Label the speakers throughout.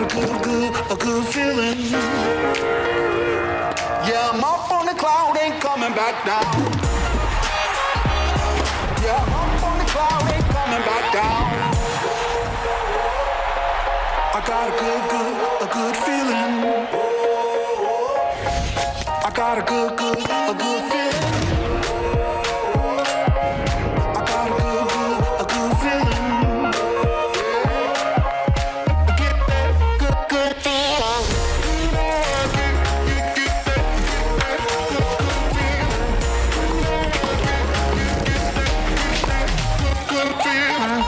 Speaker 1: got a good feeling. Yeah, I'm up on the cloud, ain't coming back down. Yeah, I'm up on the cloud, ain't coming back down. I got a good feeling. I got a good feeling. I got a good feeling. Get that good feeling. Good feeling.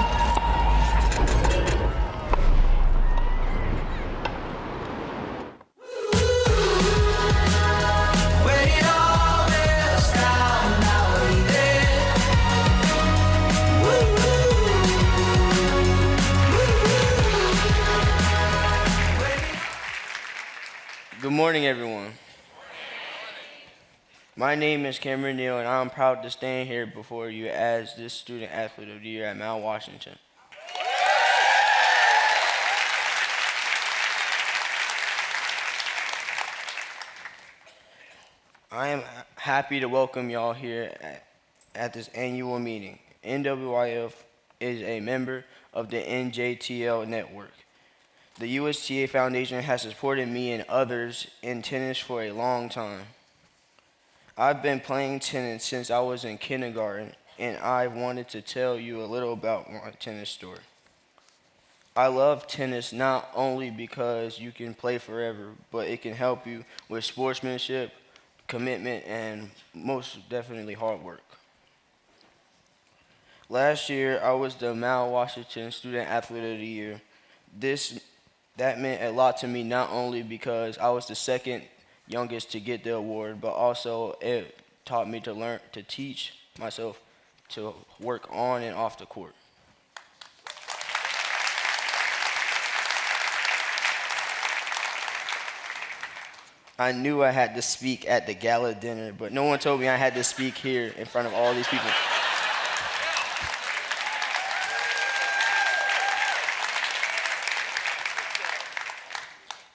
Speaker 2: Good morning, everyone. My name is Cameron Neal, and I'm proud to stand here before you as this Student Athlete of the Year at Mount Washington. I am happy to welcome y'all here at this annual meeting. NWIF is a member of the NJTL network. The USTA Foundation has supported me and others in tennis for a long time. I've been playing tennis since I was in kindergarten, and I wanted to tell you a little about my tennis story. I love tennis not only because you can play forever, but it can help you with sportsmanship, commitment, and most definitely hard work. Last year, I was the Mount Washington Student Athlete of the Year. That meant a lot to me, not only because I was the second youngest to get the award, but also it taught me to learn to teach myself to work on and off the court. I knew I had to speak at the gala dinner, but no one told me I had to speak here in front of all these people.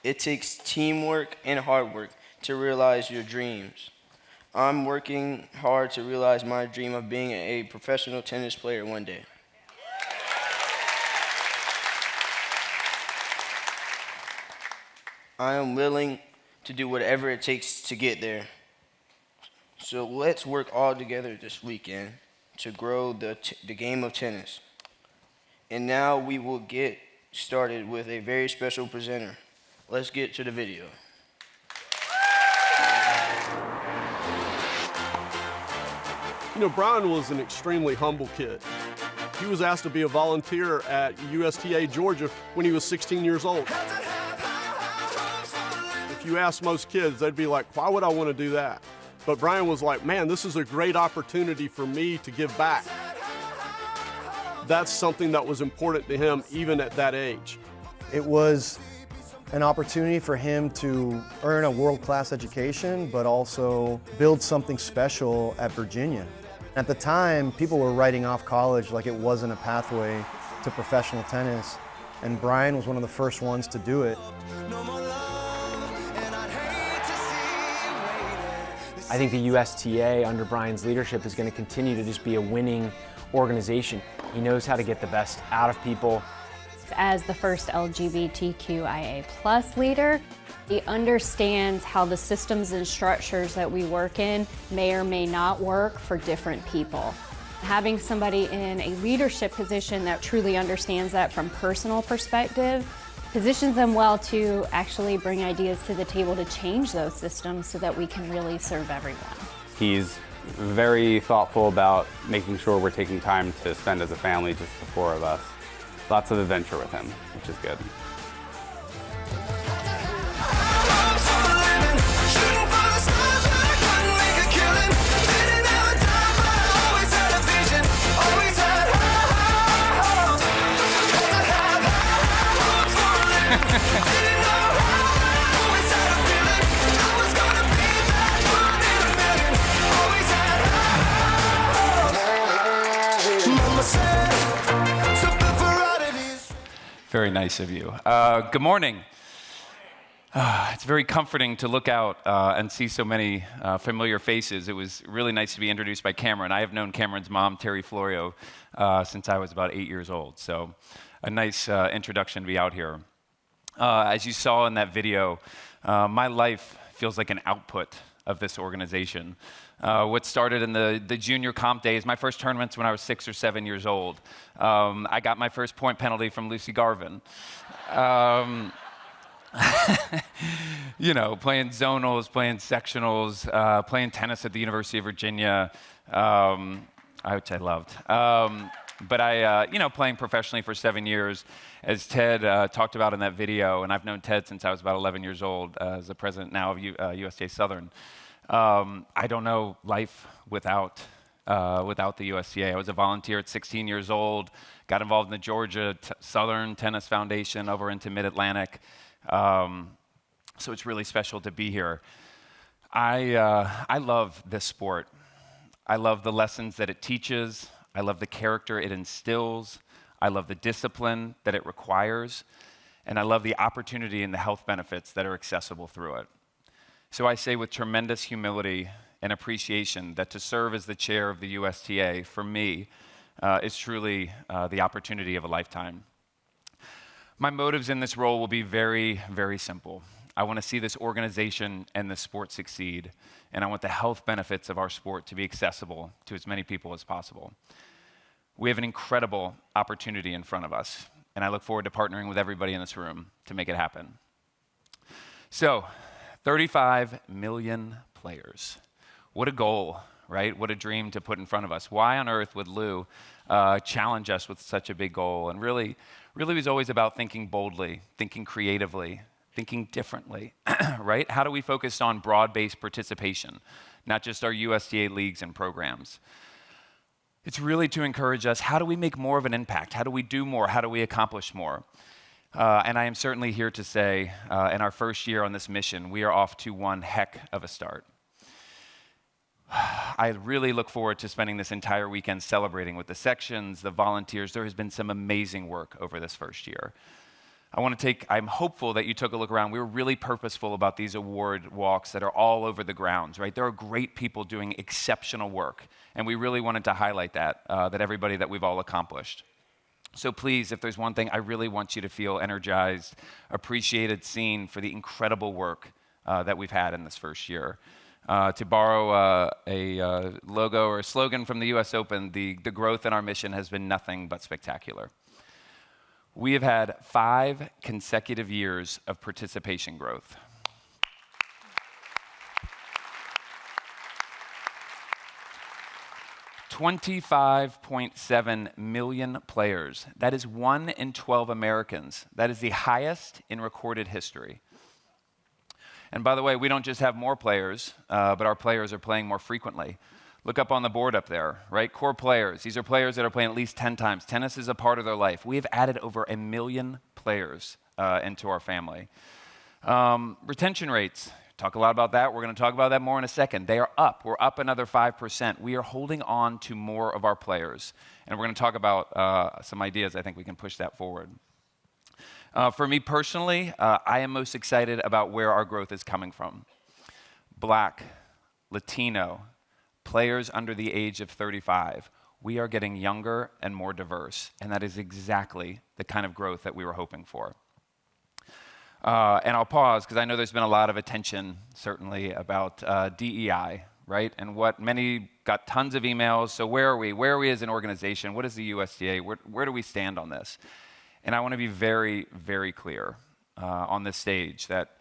Speaker 2: It takes teamwork and hard work to realize your dreams. I'm working hard to realize my dream of being a professional tennis player one day. I am willing to do whatever it takes to get there. So let's work all together this weekend to grow the game of tennis. And now we will get started with a very special presenter. Let's get to the video.
Speaker 3: You know, Brian was an extremely humble kid. He was asked to be a volunteer at USTA Georgia when he was 16 years old. If you ask most kids, they'd be like, why would I want to do that? But Brian was like, man, this is a great opportunity for me to give back. That's something that was important to him even at that age.
Speaker 4: It was an opportunity for him to earn a world-class education, but also build something special at Virginia. At the time, people were writing off college like it wasn't a pathway to professional tennis, and Brian was one of the first ones to do it.
Speaker 5: I think the USTA, under Brian's leadership, is going to continue to just be a winning organization. He knows how to get the best out of people.
Speaker 6: As the first LGBTQIA+ leader, he understands how the systems and structures that we work in may or may not work for different people. Having somebody in a leadership position that truly understands that from personal perspective positions them well to actually bring ideas to the table to change those systems so that we can really serve everyone.
Speaker 7: He's very thoughtful about making sure we're taking time to spend as a family, just the four of us. Lots of adventure with him, which is good.
Speaker 8: Very nice of you. Good morning. It's very comforting to look out and see so many familiar faces. It was really nice to be introduced by Cameron. I have known Cameron's mom, Terry Florio, since I was about 8 years old. So a nice introduction to be out here. As you saw in that video, my life feels like an output of this organization. What started in the junior comp days, my first tournaments when I was 6 or 7 years old. I got my first point penalty from Lucy Garvin. You know, playing zonals, playing sectionals, playing tennis at the University of Virginia, which I loved. But playing professionally for 7 years, as Ted talked about in that video, and I've known Ted since I was about 11 years old, as the president now of USTA Southern. I don't know life without the USTA. I was a volunteer at 16 years old, got involved in the Georgia Southern Tennis Foundation over into Mid-Atlantic. So it's really special to be here. I love this sport. I love the lessons that it teaches. I love the character it instills. I love the discipline that it requires. And I love the opportunity and the health benefits that are accessible through it. So I say with tremendous humility and appreciation that to serve as the chair of the USTA, for me, is truly the opportunity of a lifetime. My motives in this role will be very, very simple. I want to see this organization and this sport succeed, and I want the health benefits of our sport to be accessible to as many people as possible. We have an incredible opportunity in front of us, and I look forward to partnering with everybody in this room to make it happen. So, 35 million players. What a goal, right? What a dream to put in front of us. Why on earth would Lew challenge us with such a big goal? And really was always about thinking boldly, thinking creatively, thinking differently, right? How do we focus on broad-based participation, not just our USTA leagues and programs? It's really to encourage us, how do we make more of an impact? How do we do more? How do we accomplish more? And I am certainly here to say, in our first year on this mission, we are off to one heck of a start. I really look forward to spending this entire weekend celebrating with the sections, the volunteers. There has been some amazing work over this first year. I'm hopeful that you took a look around. We were really purposeful about these award walks that are all over the grounds, right? There are great people doing exceptional work, and we really wanted to highlight that everybody that we've all accomplished. So please, if there's one thing, I really want you to feel energized, appreciated, seen for the incredible work that we've had in this first year. To borrow a logo or a slogan from the US Open, the growth in our mission has been nothing but spectacular. We have had 5 consecutive years of participation growth. $25.7 million players. That is 1 in 12 Americans. That is the highest in recorded history. And by the way, we don't just have more players, but our players are playing more frequently. Look up on the board up there, right? Core players. These are players that are playing at least 10 times. Tennis is a part of their life. We have added over 1 million players into our family. Retention rates. Talk a lot about that. We're going to talk about that more in a second. They are up. We're up another 5%. We are holding on to more of our players. And we're going to talk about some ideas. I think we can push that forward. For me personally, I am most excited about where our growth is coming from. Black, Latino, players under the age of 35. We are getting younger and more diverse, and that is exactly the kind of growth that we were hoping for. And I'll pause because I know there's been a lot of attention, certainly, about DEI, right? And what many got tons of emails. So where are we? Where are we as an organization? What is the USTA? Where do we stand on this? And I want to be very, very clear on this stage that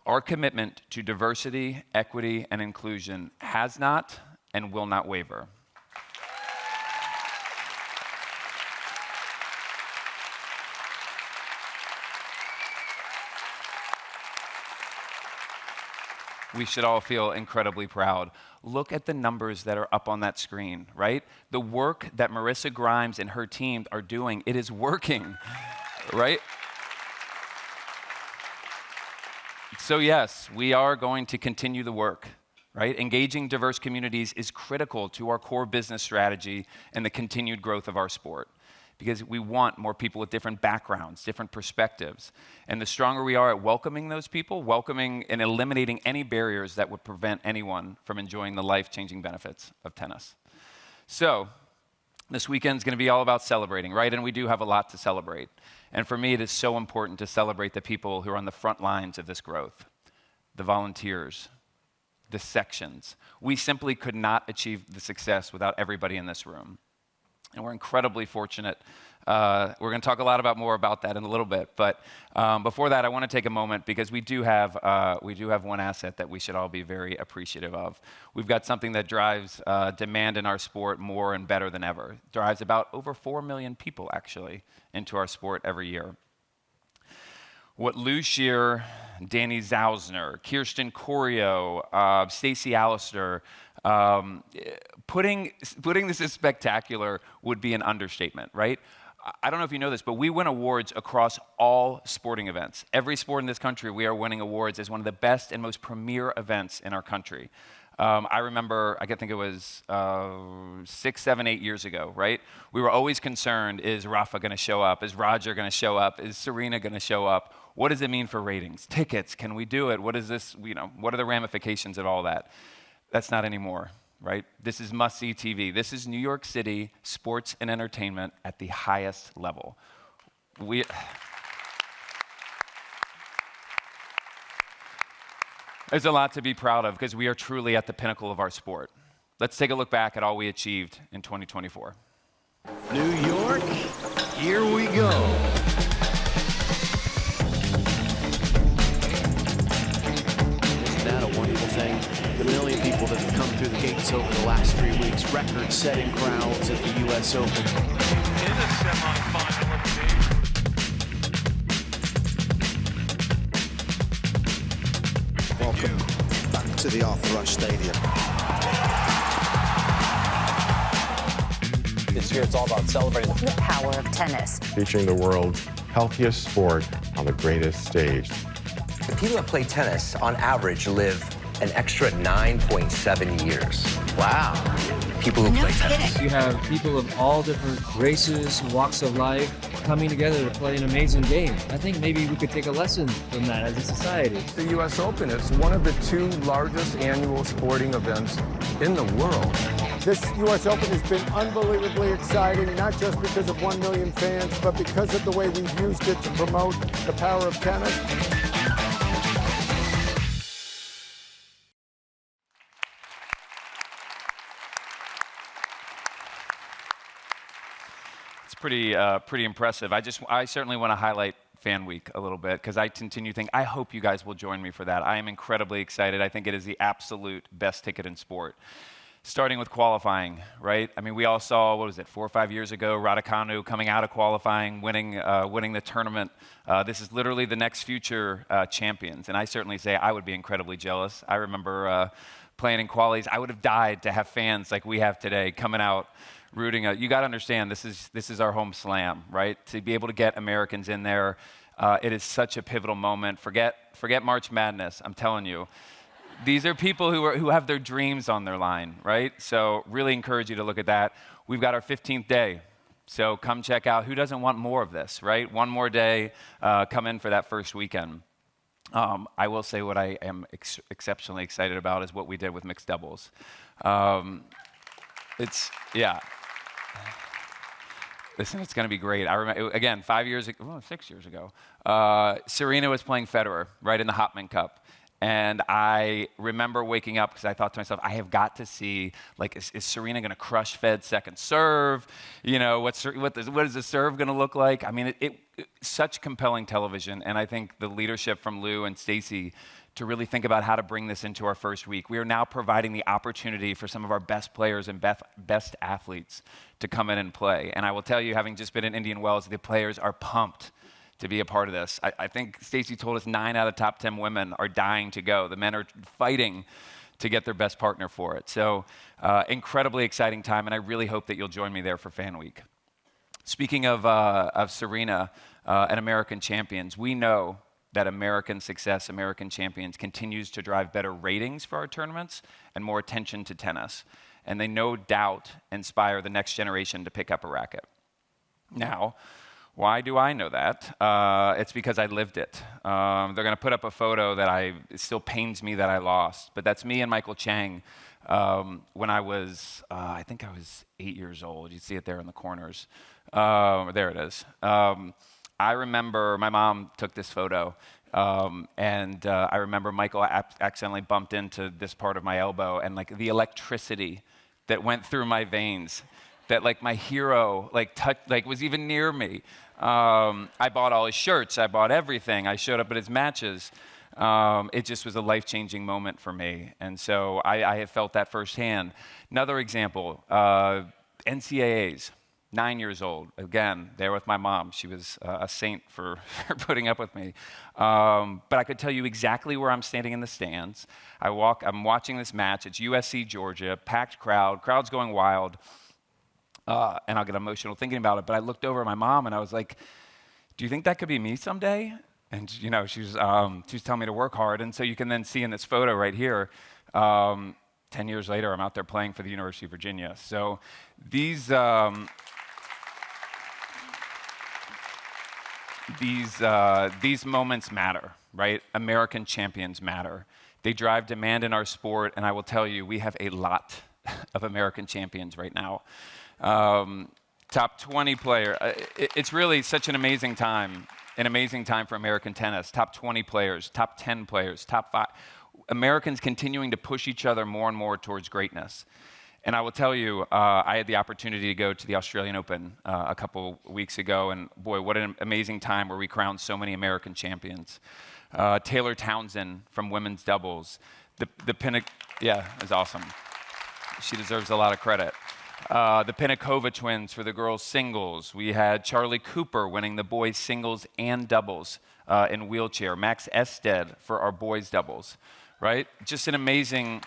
Speaker 8: our commitment to diversity, equity, and inclusion has not and will not waver. We should all feel incredibly proud. Look at the numbers that are up on that screen, right? The work that Marissa Grimes and her team are doing, it is working, right? So yes, we are going to continue the work, right? Engaging diverse communities is critical to our core business strategy and the continued growth of our sport. because we want more people with different backgrounds, different perspectives. And the stronger we are at welcoming those people, welcoming and eliminating any barriers that would prevent anyone from enjoying the life-changing benefits of tennis. So, this weekend's going to be all about celebrating, right? And we do have a lot to celebrate. And for me, it is so important to celebrate the people who are on the front lines of this growth, the volunteers, the sections. We simply could not achieve the success without everybody in this room. And we're incredibly fortunate. We're going to talk a lot more about that in a little bit. But before that, I want to take a moment because we do have one asset that we should all be very appreciative of. We've got something that drives demand in our sport more and better than ever. It drives about over 4 million people, actually, into our sport every year. What Lew Sherr, Danny Zausner, Kirsten Corio, Stacey Allister, putting this as spectacular would be an understatement, right? I don't know if you know this, but we win awards across all sporting events. Every sport in this country, we are winning awards as one of the best and most premier events in our country. I remember, I think it was 6, 7, 8 years ago, right? We were always concerned, is Rafa going to show up? Is Roger going to show up? Is Serena going to show up? What does it mean for ratings? Tickets, can we do it? What is this, what are the ramifications of all that? That's not anymore, right? This is must-see TV. This is New York City sports and entertainment at the highest level. There's a lot to be proud of because we are truly at the pinnacle of our sport. Let's take a look back at all we achieved in 2024.
Speaker 1: New York, here we go.
Speaker 9: Isn't that a wonderful thing? The million people that have come through the gates over the last 3 weeks, record-setting crowds at the U.S. Open.
Speaker 10: In the semifinal of the game.
Speaker 1: Welcome back to the Arthur Ashe Stadium.
Speaker 11: This year it's all about celebrating
Speaker 12: the power of tennis.
Speaker 13: Featuring the world's healthiest sport on the greatest stage.
Speaker 11: The people that play tennis, on average, live an extra 9.7 years. Wow. People who play tennis.
Speaker 14: You have people of all different races, walks of life, coming together to play an amazing game. I think maybe we could take a lesson from that as a society.
Speaker 15: The U.S. Open is one of the 2 largest annual sporting events in the world.
Speaker 16: This U.S. Open has been unbelievably exciting, not just because of 1 million fans, but because of the way we've used it to promote the power of tennis.
Speaker 8: Pretty impressive. I certainly want to highlight Fan Week a little bit because I continue to think, I hope you guys will join me for that. I am incredibly excited. I think it is the absolute best ticket in sport. Starting with qualifying, right? I mean, we all saw, 4 or 5 years ago, Raducanu coming out of qualifying, winning the tournament. This is literally the next future champions. And I certainly say I would be incredibly jealous. I remember playing in qualies. I would have died to have fans like we have today coming out rooting. You got to understand, this is our home slam, right? To be able to get Americans in there, it is such a pivotal moment. Forget March Madness. I'm telling you, these are people who have their dreams on their line, right? So really encourage you to look at that. We've got our 15th day, so come check out. Who doesn't want more of this, right? One more day, come in for that first weekend. I will say what I am exceptionally excited about is what we did with mixed doubles. Listen, it's going to be great. I remember, again, 6 years ago, Serena was playing Federer, right, in the Hopman Cup. And I remember waking up because I thought to myself, I have got to see, is Serena going to crush Fed's second serve? What is the serve going to look like? I mean, such compelling television. And I think the leadership from Lew and Stacey to really think about how to bring this into our first week. We are now providing the opportunity for some of our best players and best athletes to come in and play. And I will tell you, having just been in Indian Wells, the players are pumped to be a part of this. I think Stacey told us 9 out of top 10 women are dying to go. The men are fighting to get their best partner for it. So incredibly exciting time, and I really hope that you'll join me there for Fan Week. Speaking of Serena and American champions, we know that American success, American champions, continues to drive better ratings for our tournaments and more attention to tennis. And they no doubt inspire the next generation to pick up a racket. Now, why do I know that? It's because I lived it. They're going to put up a photo that it still pains me that I lost, but that's me and Michael Chang when I was, I think I was 8 years old. You see it there in the corners. There it is. I remember my mom took this photo, and I remember Michael accidentally bumped into this part of my elbow, and like the electricity that went through my veins, that like my hero was even near me. I bought all his shirts. I bought everything. I showed up at his matches. It just was a life-changing moment for me, and so I have felt that firsthand. Another example, NCAAs. 9 years old, again, there with my mom. She was a saint for putting up with me. But I could tell you exactly where I'm standing in the stands. I'm watching this match. It's USC Georgia, packed crowd's going wild. And I'll get emotional thinking about it. But I looked over at my mom and I was like, do you think that could be me someday? And she was telling me to work hard. And so you can then see in this photo right here, 10 years later, I'm out there playing for the University of Virginia. So these moments matter, right? American champions matter. They drive demand in our sport, and I will tell you, we have a lot of American champions right now. Top 20 player. It's really such an amazing time for American tennis. Top 20 players, top 10 players, top 5. Americans continuing to push each other more and more towards greatness. And I will tell you, I had the opportunity to go to the Australian Open a couple weeks ago, and boy, what an amazing time where we crowned so many American champions. Taylor Townsend from women's doubles. Yeah, it was awesome. She deserves a lot of credit. The Pinakova twins for the girls' singles. We had Charlie Cooper winning the boys' singles and doubles in wheelchair. Max Ested for our boys' doubles, right? Just an amazing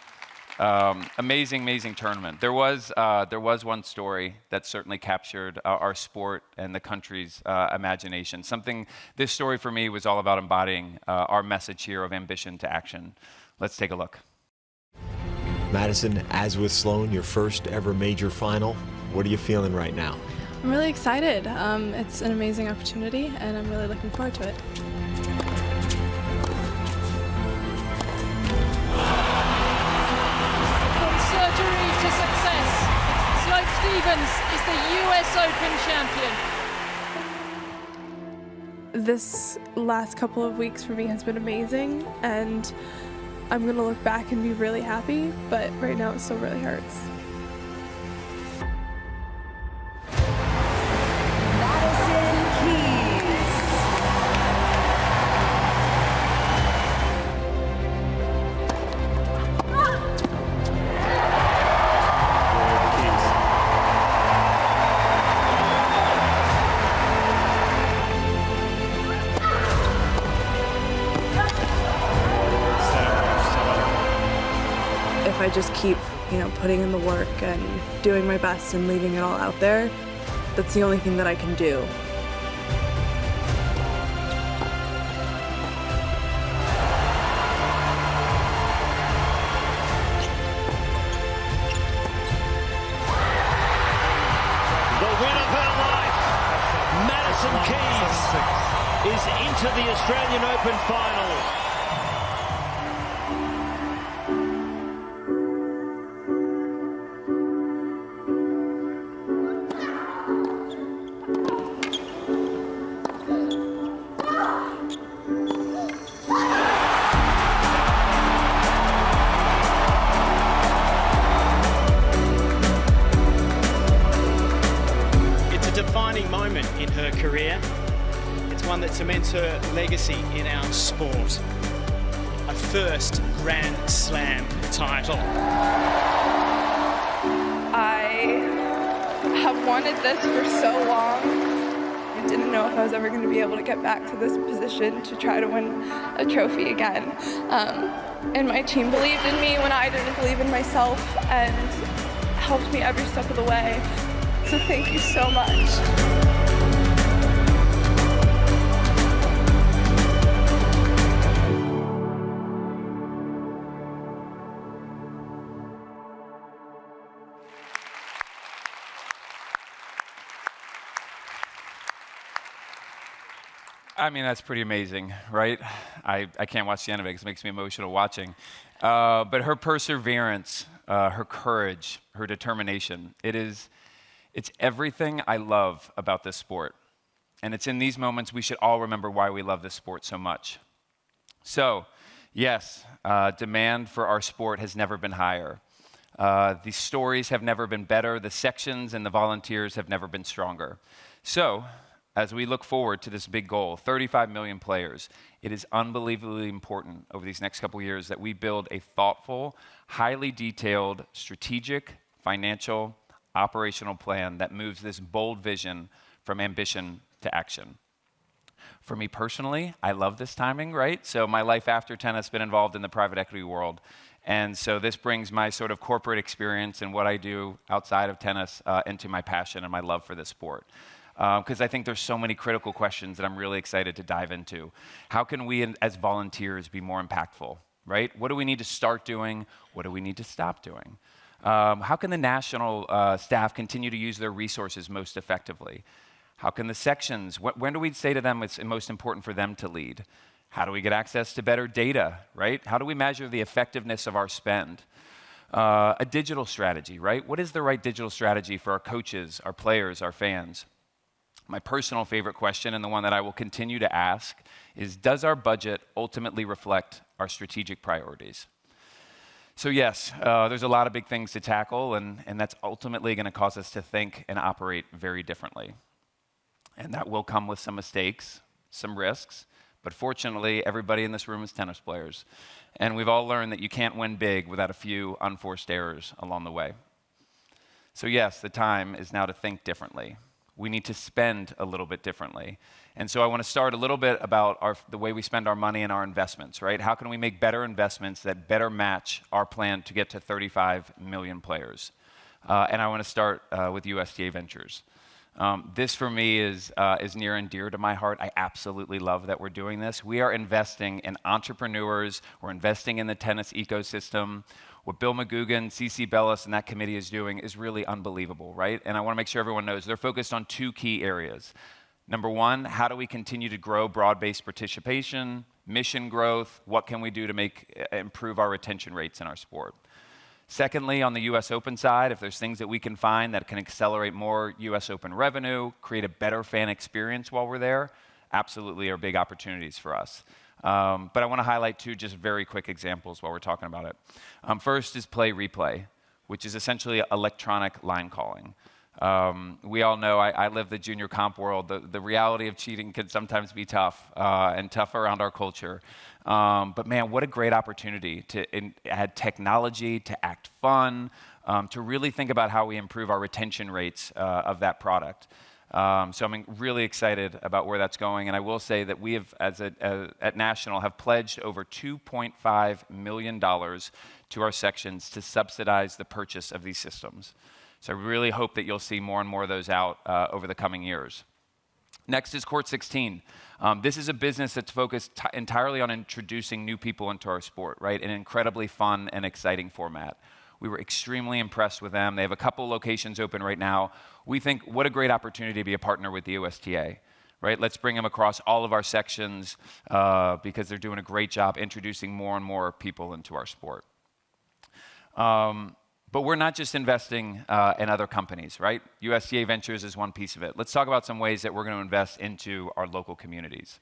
Speaker 8: tournament. There was one story that certainly captured our sport and the country's imagination. This story for me was all about embodying our message here of ambition to action. Let's take a look.
Speaker 12: Madison, as with Sloane, your first ever major final. What are you feeling right now?
Speaker 17: I'm really excited. It's an amazing opportunity, and I'm really looking forward to it.
Speaker 18: Surgery to success. Sloane Stephens is the US Open champion.
Speaker 17: This last couple of weeks for me has been amazing, and I'm going to look back and be really happy, but right now it still really hurts. If I just keep, putting in the work and doing my best and leaving it all out there, that's the only thing that I can do.
Speaker 19: The win of her life, Madison Keys, is into the Australian Open final.
Speaker 20: Defining moment in her career. It's one that cements her legacy in our sport. A first Grand Slam title.
Speaker 17: I have wanted this for so long. I didn't know if I was ever going to be able to get back to this position to try to win a trophy again. And my team believed in me when I didn't believe in myself and helped me every step of the way. So thank you so much.
Speaker 8: I mean, that's pretty amazing, right? I can't watch the end of it because it makes me emotional watching. But her perseverance, her courage, her determination, it's everything I love about this sport. And it's in these moments we should all remember why we love this sport so much. So, yes, demand for our sport has never been higher. The stories have never been better. The sections and the volunteers have never been stronger. So, as we look forward to this big goal, 35 million players, it is unbelievably important over these next couple years that we build a thoughtful, highly detailed, strategic, financial, operational plan that moves this bold vision from ambition to action. For me personally, I love this timing, right? So my life after tennis has been involved in the private equity world. And so this brings my sort of corporate experience and what I do outside of tennis into my passion and my love for this sport. Because I think there's so many critical questions that I'm really excited to dive into. How can we, as volunteers, be more impactful, right? What do we need to start doing? What do we need to stop doing? How can the national staff continue to use their resources most effectively? How can the sections, when do we say to them it's most important for them to lead? How do we get access to better data, right? How do we measure the effectiveness of our spend? A digital strategy, right? What is the right digital strategy for our coaches, our players, our fans? My personal favorite question, and the one that I will continue to ask, is does our budget ultimately reflect our strategic priorities? So yes, there's a lot of big things to tackle, and that's ultimately going to cause us to think and operate very differently. And that will come with some mistakes, some risks, but fortunately, everybody in this room is tennis players. And we've all learned that you can't win big without a few unforced errors along the way. So yes, the time is now to think differently. We need to spend a little bit differently. And so I want to start a little bit about the way we spend our money and our investments, right? How can we make better investments that better match our plan to get to 35 million players? And I want to start with USTA Ventures. This for me is near and dear to my heart. I absolutely love that we're doing this. We are investing in entrepreneurs. We're investing in the tennis ecosystem. What Bill McGugan, CC Bellis, and that committee is doing is really unbelievable, right? And I want to make sure everyone knows they're focused on two key areas. Number one, how do we continue to grow broad-based participation, mission growth? What can we do to improve our retention rates in our sport? Secondly, on the US Open side, if there's things that we can find that can accelerate more US Open revenue, create a better fan experience while we're there, absolutely are big opportunities for us. But I want to highlight two just very quick examples while we're talking about it. First is Play Replay, which is essentially electronic line calling. We all know, I live the junior comp world. The reality of cheating can sometimes be tough and tough around our culture. But man, what a great opportunity to add technology, to act fun, to really think about how we improve our retention rates of that product. So I'm really excited about where that's going. And I will say that we have, at National, have pledged over $2.5 million to our sections to subsidize the purchase of these systems. So I really hope that you'll see more and more of those out over the coming years. Next is Court 16. This is a business that's focused entirely on introducing new people into our sport, right? An incredibly fun and exciting format. We were extremely impressed with them. They have a couple locations open right now. We think, what a great opportunity to be a partner with the USTA, right? Let's bring them across all of our sections because they're doing a great job introducing more and more people into our sport. But we're not just investing in other companies, right? USTA Ventures is one piece of it. Let's talk about some ways that we're going to invest into our local communities.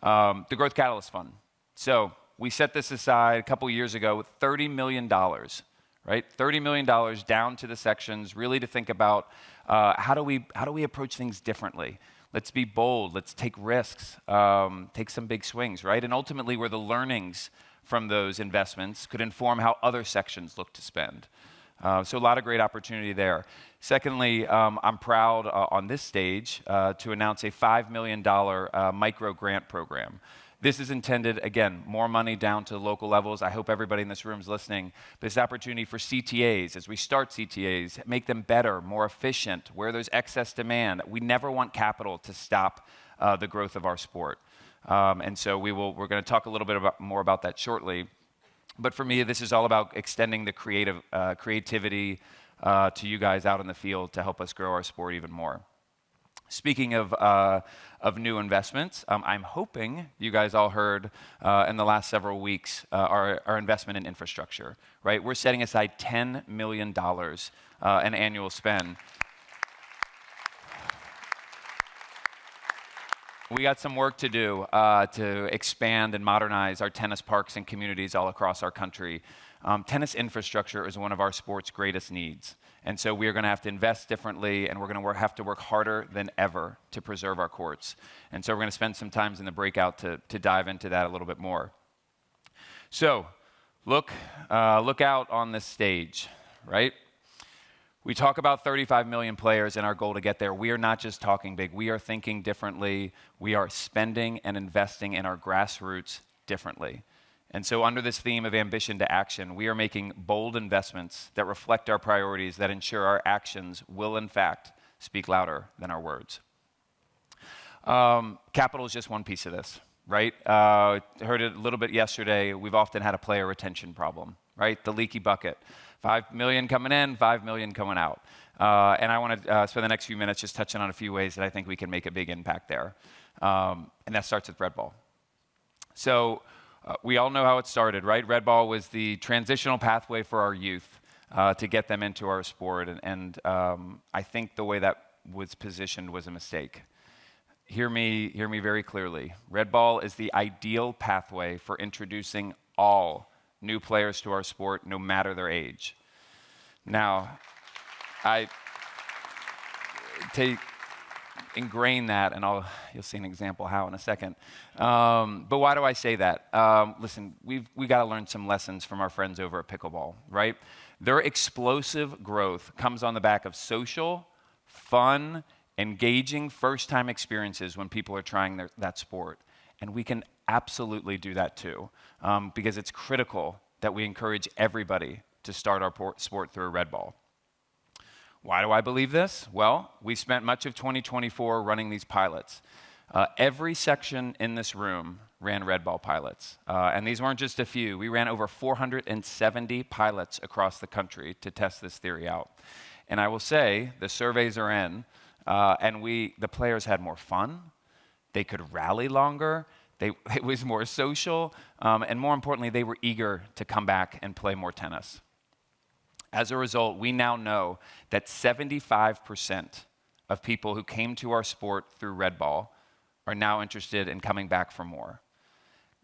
Speaker 8: The Growth Catalyst Fund. So we set this aside a couple years ago with $30 million, right? $30 million down to the sections, really to think about how do we approach things differently? Let's be bold. Let's take risks, take some big swings, right? And ultimately, where the learnings from those investments could inform how other sections look to spend. So a lot of great opportunity there. Secondly, I'm proud on this stage to announce a $5 million micro grant program. This is intended, again, more money down to local levels. I hope everybody in this room is listening. This opportunity for CTAs, as we start CTAs, make them better, more efficient, where there's excess demand. We never want capital to stop the growth of our sport. And so we're going to talk a little bit more about that shortly. But for me, this is all about extending the creativity to you guys out in the field to help us grow our sport even more. Speaking of new investments, I'm hoping you guys all heard in the last several weeks our investment in infrastructure, right? We're setting aside $10 million in annual spend. We got some work to do to expand and modernize our tennis parks and communities all across our country. Tennis infrastructure is one of our sport's greatest needs. And so we are going to have to invest differently, and we're going to have to work harder than ever to preserve our courts. And so we're going to spend some time in the breakout to dive into that a little bit more. So look out on this stage, right? We talk about 35 million players and our goal to get there. We are not just talking big. We are thinking differently. We are spending and investing in our grassroots differently. And so under this theme of ambition to action, we are making bold investments that reflect our priorities, that ensure our actions will, in fact, speak louder than our words. Capital is just one piece of this, right? I heard it a little bit yesterday. We've often had a player retention problem, right? The leaky bucket. 5 million coming in, 5 million coming out. And I want to spend the next few minutes just touching on a few ways that I think we can make a big impact there. And that starts with Red Ball. So we all know how it started, right? Red Ball was the transitional pathway for our youth to get them into our sport. And I think the way that was positioned was a mistake. Hear me very clearly. Red Ball is the ideal pathway for introducing all new players to our sport, no matter their age. Now, I ingrain that, and you'll see an example how in a second. But why do I say that? Listen, we got to learn some lessons from our friends over at pickleball, right? Their explosive growth comes on the back of social, fun, engaging first-time experiences when people are trying that sport. And we can absolutely do that too, because it's critical that we encourage everybody to start our sport through a Red Ball. Why do I believe this? Well, we spent much of 2024 running these pilots. Every section in this room ran Red Ball pilots. And these weren't just a few. We ran over 470 pilots across the country to test this theory out. And I will say, the surveys are in, and the players had more fun. They could rally longer. It was more social. And more importantly, they were eager to come back and play more tennis. As a result, we now know that 75% of people who came to our sport through Red Ball are now interested in coming back for more.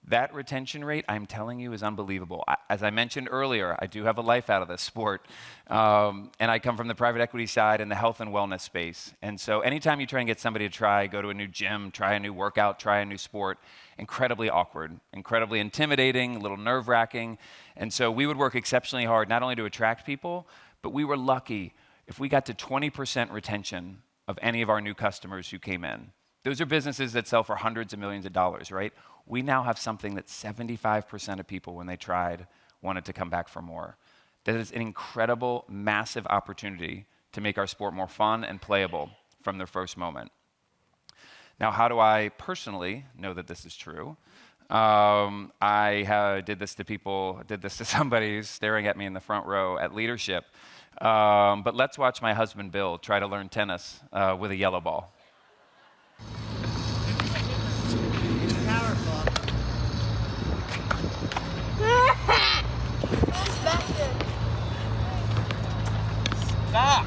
Speaker 8: That retention rate, I'm telling you, is unbelievable. As I mentioned earlier, I do have a life out of this sport, and I come from the private equity side and the health and wellness space. And so anytime you try and get somebody to go to a new gym, try a new workout, try a new sport, incredibly awkward, incredibly intimidating, a little nerve-wracking. And so we would work exceptionally hard, not only to attract people, but we were lucky if we got to 20% retention of any of our new customers who came in. Those are businesses that sell for hundreds of millions of dollars, right? We now have something that 75% of people, when they tried, wanted to come back for more. That is an incredible, massive opportunity to make our sport more fun and playable from their first moment. Now, how do I personally know that this is true? I did this to somebody who's staring at me in the front row at leadership. But let's watch my husband, Bill, try to learn tennis with a yellow ball.
Speaker 21: Stop!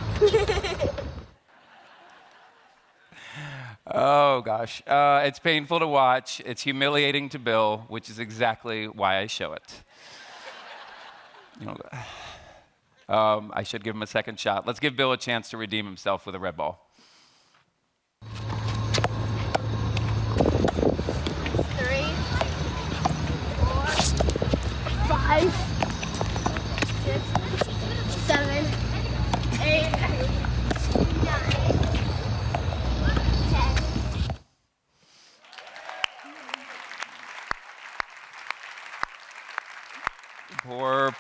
Speaker 8: Oh, gosh. It's painful to watch. It's humiliating to Bill, which is exactly why I show it. I should give him a second shot. Let's give Bill a chance to redeem himself with a Red Ball.
Speaker 21: 3, 4, 5, 6, 7, 8, 9, 10.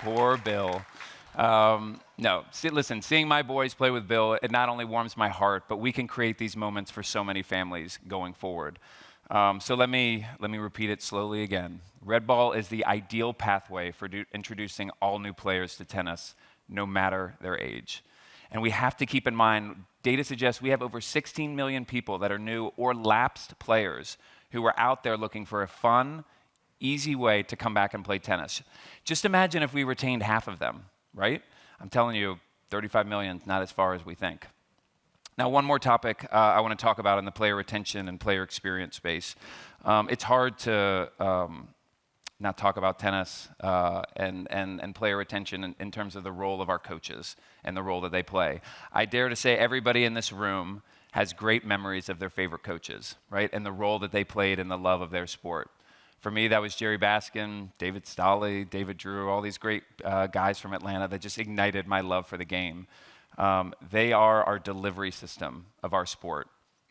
Speaker 8: Poor Bill. No, listen, seeing my boys play with Bill, it not only warms my heart, but we can create these moments for so many families going forward. So let me repeat it slowly again. Red Ball is the ideal pathway for introducing all new players to tennis, no matter their age. And we have to keep in mind, data suggests we have over 16 million people that are new or lapsed players who are out there looking for a fun, easy way to come back and play tennis. Just imagine if we retained half of them, right? I'm telling you, 35 million is not as far as we think. Now, one more topic I want to talk about in the player retention and player experience space. It's hard to not talk about tennis and player retention in terms of the role of our coaches and the role that they play. I dare to say everybody in this room has great memories of their favorite coaches, right? And the role that they played in the love of their sport. For me, that was Jerry Baskin, David Stolle, David Drew, all these great guys from Atlanta that just ignited my love for the game. They are our delivery system of our sport,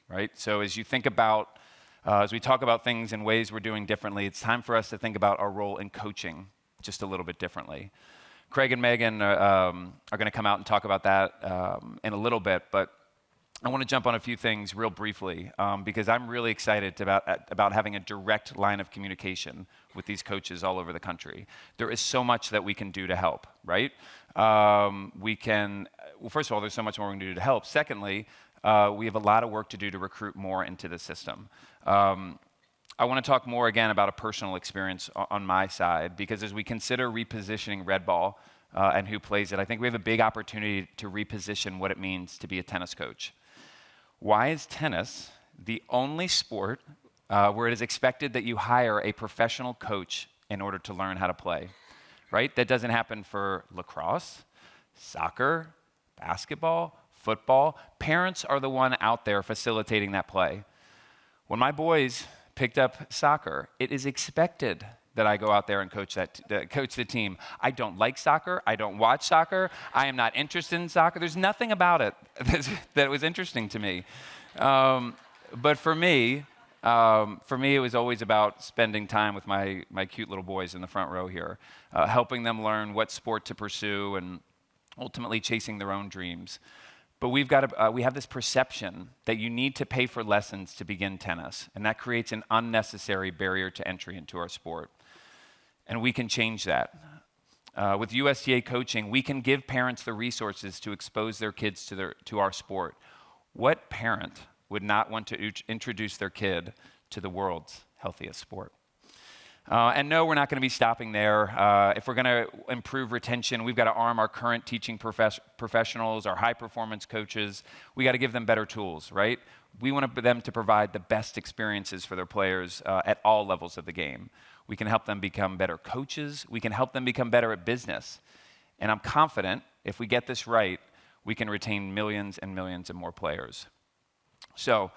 Speaker 8: right? So as you think about, as we talk about things in ways we're doing differently, it's time for us to think about our role in coaching just a little bit differently. Craig and Megan are going to come out and talk about that in a little bit, but I want to jump on a few things real briefly because I'm really excited about having a direct line of communication with these coaches all over the country. There is so much that we can do to help, right? We can, well, first of all, there's so much more we can do to help. Secondly, we have a lot of work to do to recruit more into the system. I want to talk more again about a personal experience on my side because as we consider repositioning Red Ball and who plays it, I think we have a big opportunity to reposition what it means to be a tennis coach. Why is tennis the only sport where it is expected that you hire a professional coach in order to learn how to play, right? That doesn't happen for lacrosse, soccer, basketball, football. Parents are the one out there facilitating that play. When my boys picked up soccer, it is expected that I go out there and coach the team. I don't like soccer. I don't watch soccer. I am not interested in soccer. There's nothing about it that was interesting to me. But for me, it was always about spending time with my cute little boys in the front row here, helping them learn what sport to pursue and ultimately chasing their own dreams. But we have this perception that you need to pay for lessons to begin tennis, and that creates an unnecessary barrier to entry into our sport. And we can change that. With USTA Coaching, we can give parents the resources to expose their kids to our sport. What parent would not want to introduce their kid to the world's healthiest sport? And no, we're not going to be stopping there. If we're going to improve retention, we've got to arm our current teaching professionals, our high-performance coaches. We got to give them better tools, right? We want them to provide the best experiences for their players at all levels of the game. We can help them become better coaches. We can help them become better at business. And I'm confident if we get this right, we can retain millions and millions of more players. So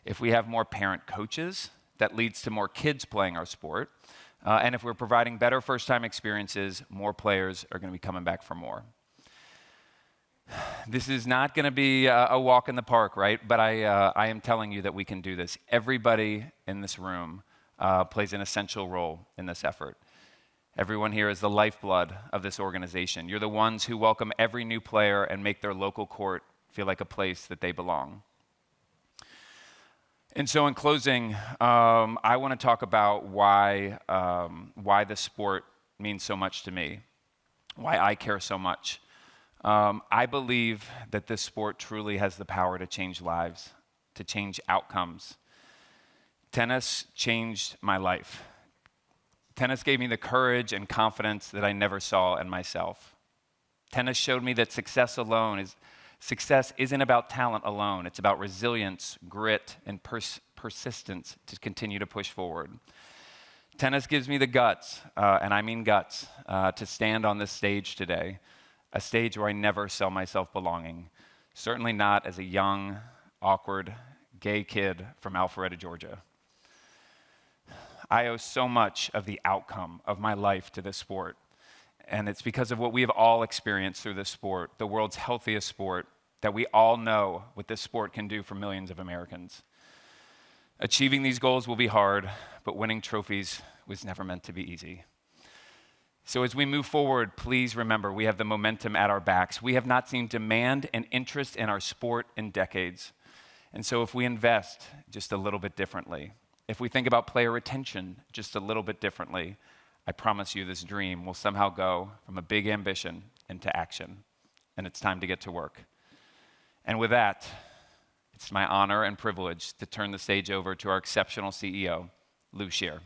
Speaker 8: if we have more parent coaches, that leads to more kids playing our sport. And if we're providing better first-time experiences, more players are going to be coming back for more. This is not going to be a walk in the park, right? But I am telling you that we can do this. Everybody in this room plays an essential role in this effort. Everyone here is the lifeblood of this organization. You're the ones who welcome every new player and make their local court feel like a place that they belong. And so in closing, I want to talk about why the sport means so much to me, why I care so much. I believe that this sport truly has the power to change lives, to change outcomes. Tennis changed my life. Tennis gave me the courage and confidence that I never saw in myself. Tennis showed me that success isn't about talent alone. It's about resilience, grit, and persistence to continue to push forward. Tennis gives me the guts, and I mean guts, to stand on this stage today, a stage where I never saw myself belonging, certainly not as a young, awkward, gay kid from Alpharetta, Georgia. I owe so much of the outcome of my life to this sport. And it's because of what we have all experienced through this sport, the world's healthiest sport, that we all know what this sport can do for millions of Americans. Achieving these goals will be hard, but winning trophies was never meant to be easy. So as we move forward, please remember we have the momentum at our backs. We have not seen demand and interest in our sport in decades. And so if we invest just a little bit differently, if we think about player retention just a little bit differently, I promise you this dream will somehow go from a big ambition into action. And it's time to get to work. And with that, it's my honor and privilege to turn the stage over to our exceptional CEO, Lew Sherr.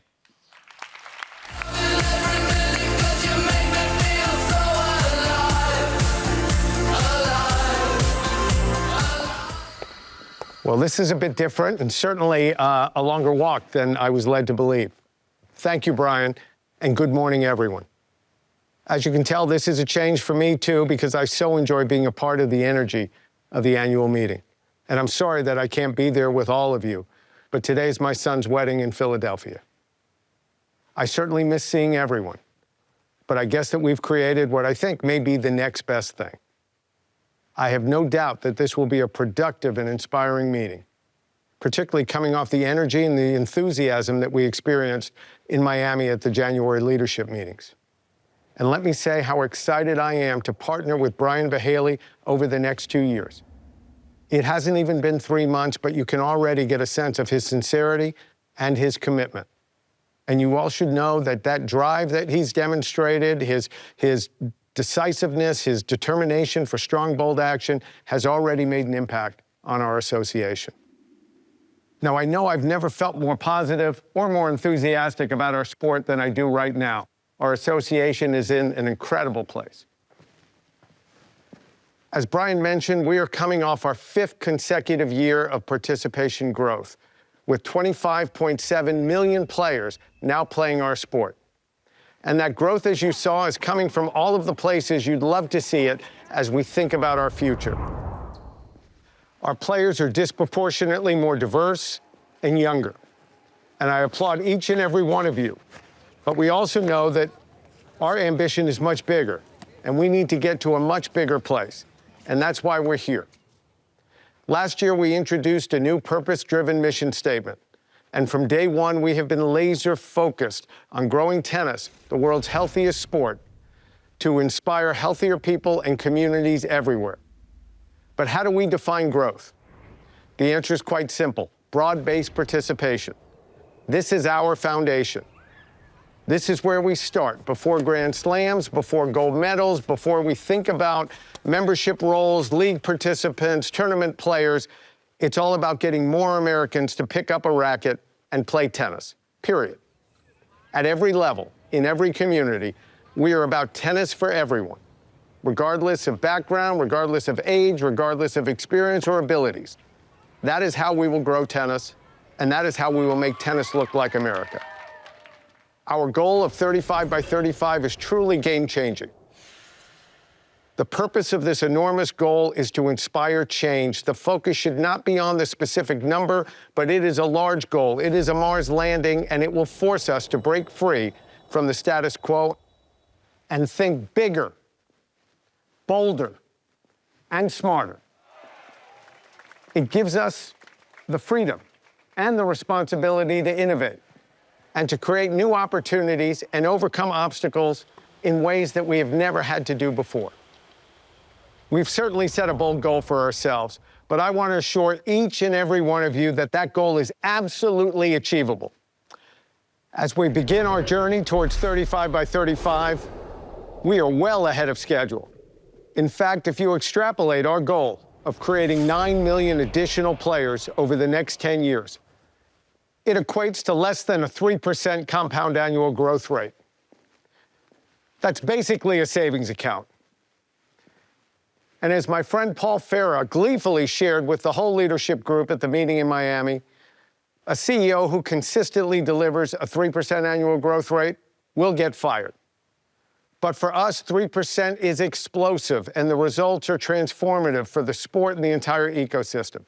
Speaker 16: Well, this is a bit different and certainly a longer walk than I was led to believe. Thank you, Brian, and good morning, everyone. As you can tell, this is a change for me, too, because I so enjoy being a part of the energy of the annual meeting. And I'm sorry that I can't be there with all of you, but today's my son's wedding in Philadelphia. I certainly miss seeing everyone, but I guess that we've created what I think may be the next best thing. I have no doubt that this will be a productive and inspiring meeting, particularly coming off the energy and the enthusiasm that we experienced in Miami at the January leadership meetings. And let me say how excited I am to partner with Brian Vahaly over the next 2 years. It hasn't even been 3 months, but you can already get a sense of his sincerity and his commitment. And you all should know that that drive that he's demonstrated, his decisiveness, his determination for strong, bold action has already made an impact on our association. Now, I know I've never felt more positive or more enthusiastic about our sport than I do right now. Our association is in an incredible place. As Brian mentioned, we are coming off our 5th consecutive year of participation growth, with 25.7 million players now playing our sport. And that growth, as you saw, is coming from all of the places you'd love to see it as we think about our future. Our players are disproportionately more diverse and younger, and I applaud each and every one of you. But we also know that our ambition is much bigger, and we need to get to a much bigger place, and that's why we're here. Last year, we introduced a new purpose-driven mission statement. And from day one, we have been laser-focused on growing tennis, the world's healthiest sport, to inspire healthier people and communities everywhere. But how do we define growth? The answer is quite simple: broad-based participation. This is our foundation. This is where we start, before Grand Slams, before gold medals, before we think about membership roles, league participants, tournament players. It's all about getting more Americans to pick up a racket and play tennis, period. At every level, in every community, we are about tennis for everyone, regardless of background, regardless of age, regardless of experience or abilities. That is how we will grow tennis, and that is how we will make tennis look like America. Our goal of 35 by 35 is truly game-changing. The purpose of this enormous goal is to inspire change. The focus should not be on the specific number, but it is a large goal. It is a Mars landing, and it will force us to break free from the status quo and think bigger, bolder, and smarter. It gives us the freedom and the responsibility to innovate and to create new opportunities and overcome obstacles in ways that we have never had to do before. We've certainly set a bold goal for ourselves, but I want to assure each and every one of you that that goal is absolutely achievable. As we begin our journey towards 35 by 35, we are well ahead of schedule. In fact, if you extrapolate our goal of creating 9 million additional players over the next 10 years, it equates to less than a 3% compound annual growth rate. That's basically a savings account. And as my friend Paul Farah gleefully shared with the whole leadership group at the meeting in Miami, a CEO who consistently delivers a 3% annual growth rate will get fired. But for us, 3% is explosive, and the results are transformative for the sport and the entire ecosystem.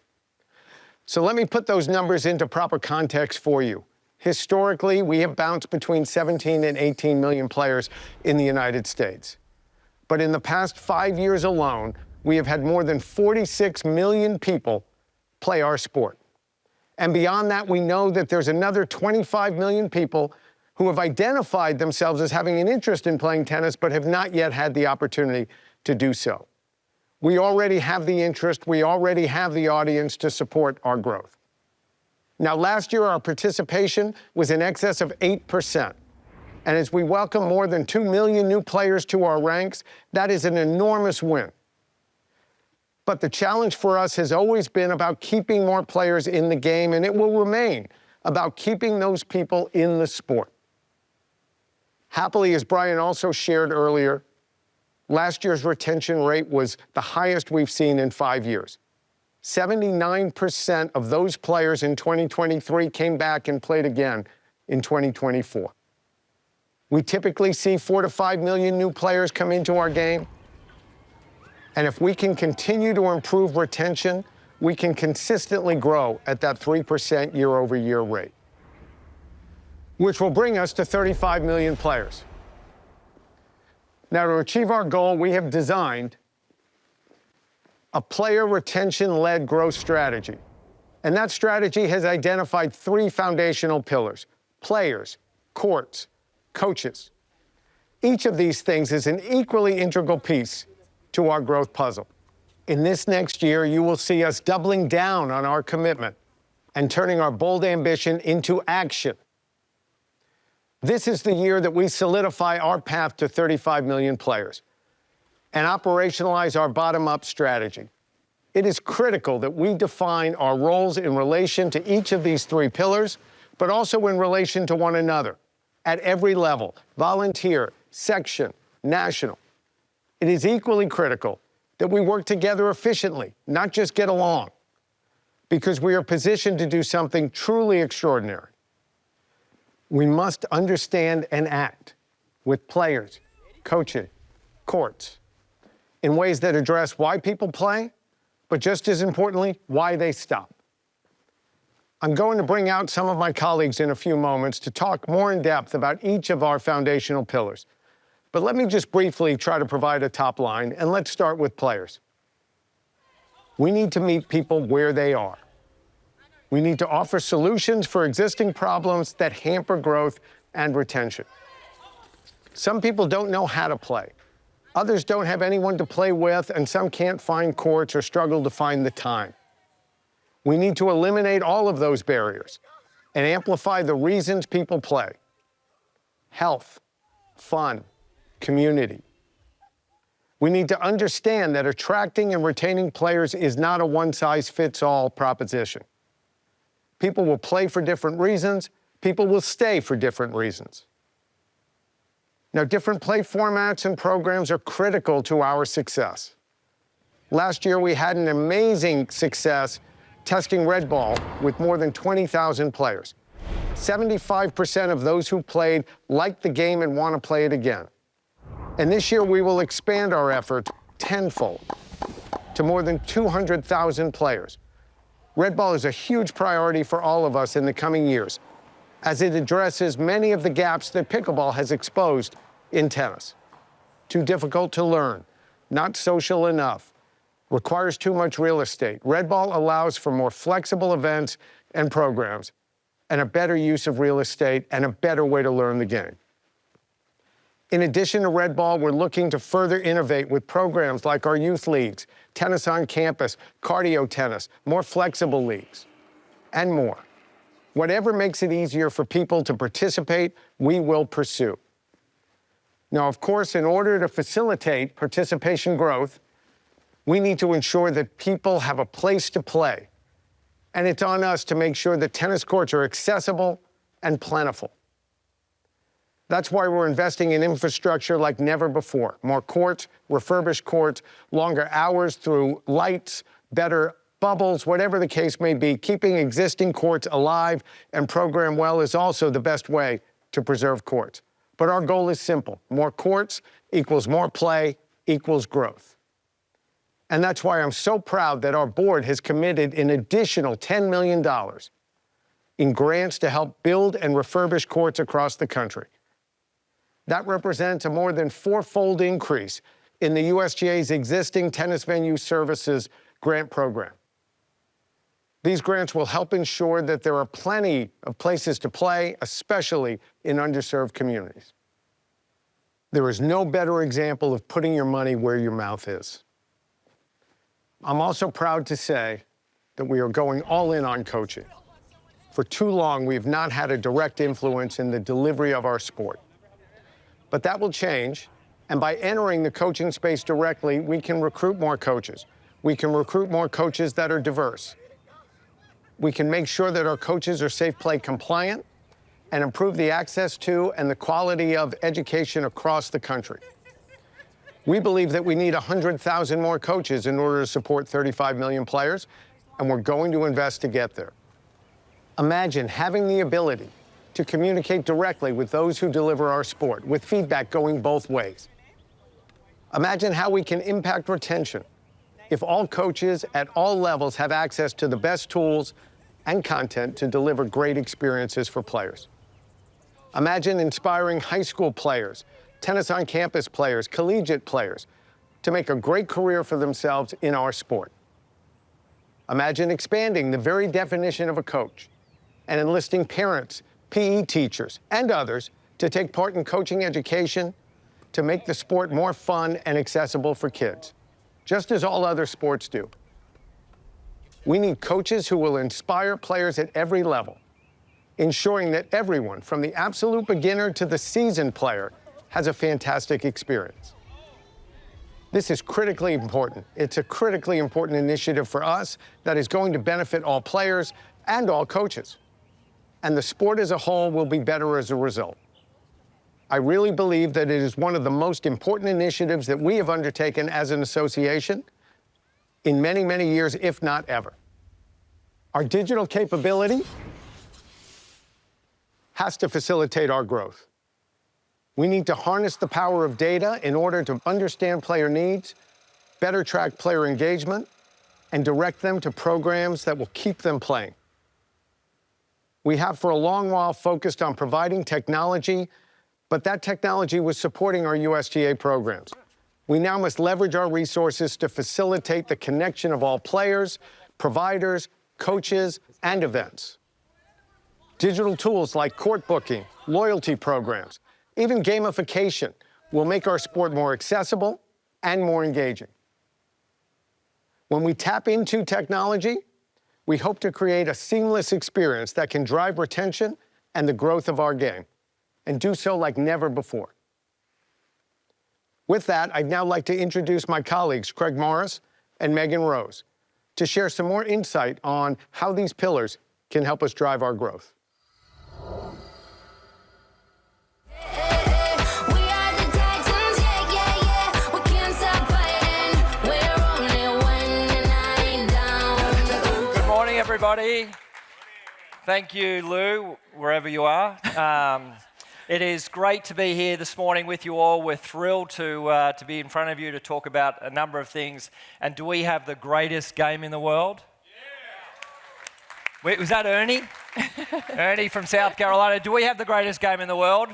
Speaker 16: So let me put those numbers into proper context for you. Historically, we have bounced between 17 and 18 million players in the United States. But in the past 5 years alone, we have had more than 46 million people play our sport. And beyond that, we know that there's another 25 million people who have identified themselves as having an interest in playing tennis but have not yet had the opportunity to do so. We already have the interest, we already have the audience to support our growth. Now, last year, our participation was in excess of 8%. And as we welcome more than 2 million new players to our ranks, that is an enormous win. But the challenge for us has always been about keeping more players in the game, and it will remain about keeping those people in the sport. Happily, as Brian also shared earlier, last year's retention rate was the highest we've seen in 5 years. 79% of those players in 2023 came back and played again in 2024. We typically see 4 to 5 million new players come into our game. And if we can continue to improve retention, we can consistently grow at that 3% year-over-year rate, which will bring us to 35 million players. Now, to achieve our goal, we have designed a player retention-led growth strategy. And that strategy has identified 3 foundational pillars: players, courts, coaches. Each of these things is an equally integral piece to our growth puzzle. In this next year, you will see us doubling down on our commitment and turning our bold ambition into action. This is the year that we solidify our path to 35 million players and operationalize our bottom-up strategy. It is critical that we define our roles in relation to each of these 3 pillars, but also in relation to one another at every level: volunteer, section, national. It is equally critical that we work together efficiently, not just get along, because we are positioned to do something truly extraordinary. We must understand and act with players, coaches, courts, in ways that address why people play, but just as importantly, why they stop. I'm going to bring out some of my colleagues in a few moments to talk more in depth about each of our foundational pillars. But let me just briefly try to provide a top line, and let's start with players. We need to meet people where they are. We need to offer solutions for existing problems that hamper growth and retention. Some people don't know how to play. Others don't have anyone to play with, and some can't find courts or struggle to find the time. We need to eliminate all of those barriers and amplify the reasons people play: health, fun, community. We need to understand that attracting and retaining players is not a one-size-fits-all proposition. People will play for different reasons. People will stay for different reasons. Now, different play formats and programs are critical to our success. Last year, we had an amazing success testing red ball with more than 20,000 players. 75% of those who played liked the game and want to play it again. And this year, we will expand our efforts tenfold to more than 200,000 players. Red ball is a huge priority for all of us in the coming years, as it addresses many of the gaps that pickleball has exposed in tennis. Too difficult to learn, not social enough, requires too much real estate. Red ball allows for more flexible events and programs, and a better use of real estate, and a better way to learn the game. In addition to red ball, we're looking to further innovate with programs like our youth leagues, tennis on campus, cardio tennis, more flexible leagues, and more. Whatever makes it easier for people to participate, we will pursue. Now, of course, in order to facilitate participation growth, we need to ensure that people have a place to play. And it's on us to make sure that tennis courts are accessible and plentiful. That's why we're investing in infrastructure like never before. More courts, refurbished courts, longer hours through lights, better bubbles, whatever the case may be. Keeping existing courts alive and programmed well is also the best way to preserve courts. But our goal is simple. More courts equals more play equals growth. And that's why I'm so proud that our board has committed an additional $10 million in grants to help build and refurbish courts across the country. That represents a more than 4-fold increase in the USGA's existing tennis venue services grant program. These grants will help ensure that there are plenty of places to play, especially in underserved communities. There is no better example of putting your money where your mouth is. I'm also proud to say that we are going all in on coaching. For too long, we've not had a direct influence in the delivery of our sport. But that will change, and by entering the coaching space directly, we can recruit more coaches. We can recruit more coaches that are diverse. We can make sure that our coaches are safe play compliant and improve the access to and the quality of education across the country. We believe that we need 100,000 more coaches in order to support 35 million players, and we're going to invest to get there. Imagine having the ability to communicate directly with those who deliver our sport, with feedback going both ways. Imagine how we can impact retention if all coaches at all levels have access to the best tools and content to deliver great experiences for players. Imagine inspiring high school players, tennis on campus players, collegiate players, to make a great career for themselves in our sport. Imagine expanding the very definition of a coach and enlisting parents, PE teachers, and others to take part in coaching education to make the sport more fun and accessible for kids, just as all other sports do. We need coaches who will inspire players at every level, ensuring that everyone, from the absolute beginner to the seasoned player, has a fantastic experience. This is critically important. It's a critically important initiative for us that is going to benefit all players and all coaches. And the sport as a whole will be better as a result. I really believe that it is one of the most important initiatives that we have undertaken as an association in many, many years, if not ever. Our digital capability has to facilitate our growth. We need to harness the power of data in order to understand player needs, better track player engagement, and direct them to programs that will keep them playing. We have for a long while focused on providing technology, but that technology was supporting our USTA programs. We now must leverage our resources to facilitate the connection of all players, providers, coaches, and events. Digital tools like court booking, loyalty programs, even gamification will make our sport more accessible and more engaging. When we tap into technology, we hope to create a seamless experience that can drive retention and the growth of our game, and do so like never before. With that, I'd now like to introduce my colleagues, Craig Morris and Megan Rose, to share some more insight on how these pillars can help us drive our growth.
Speaker 2: Everybody. Thank you, Lew, wherever you are. It is great to be here this morning with you all. We're thrilled to be in front of you to talk about a number of things. And do we have the greatest game in the world? Yeah. Wait, was that Ernie? Ernie from South Carolina. Do we have the greatest game in the world?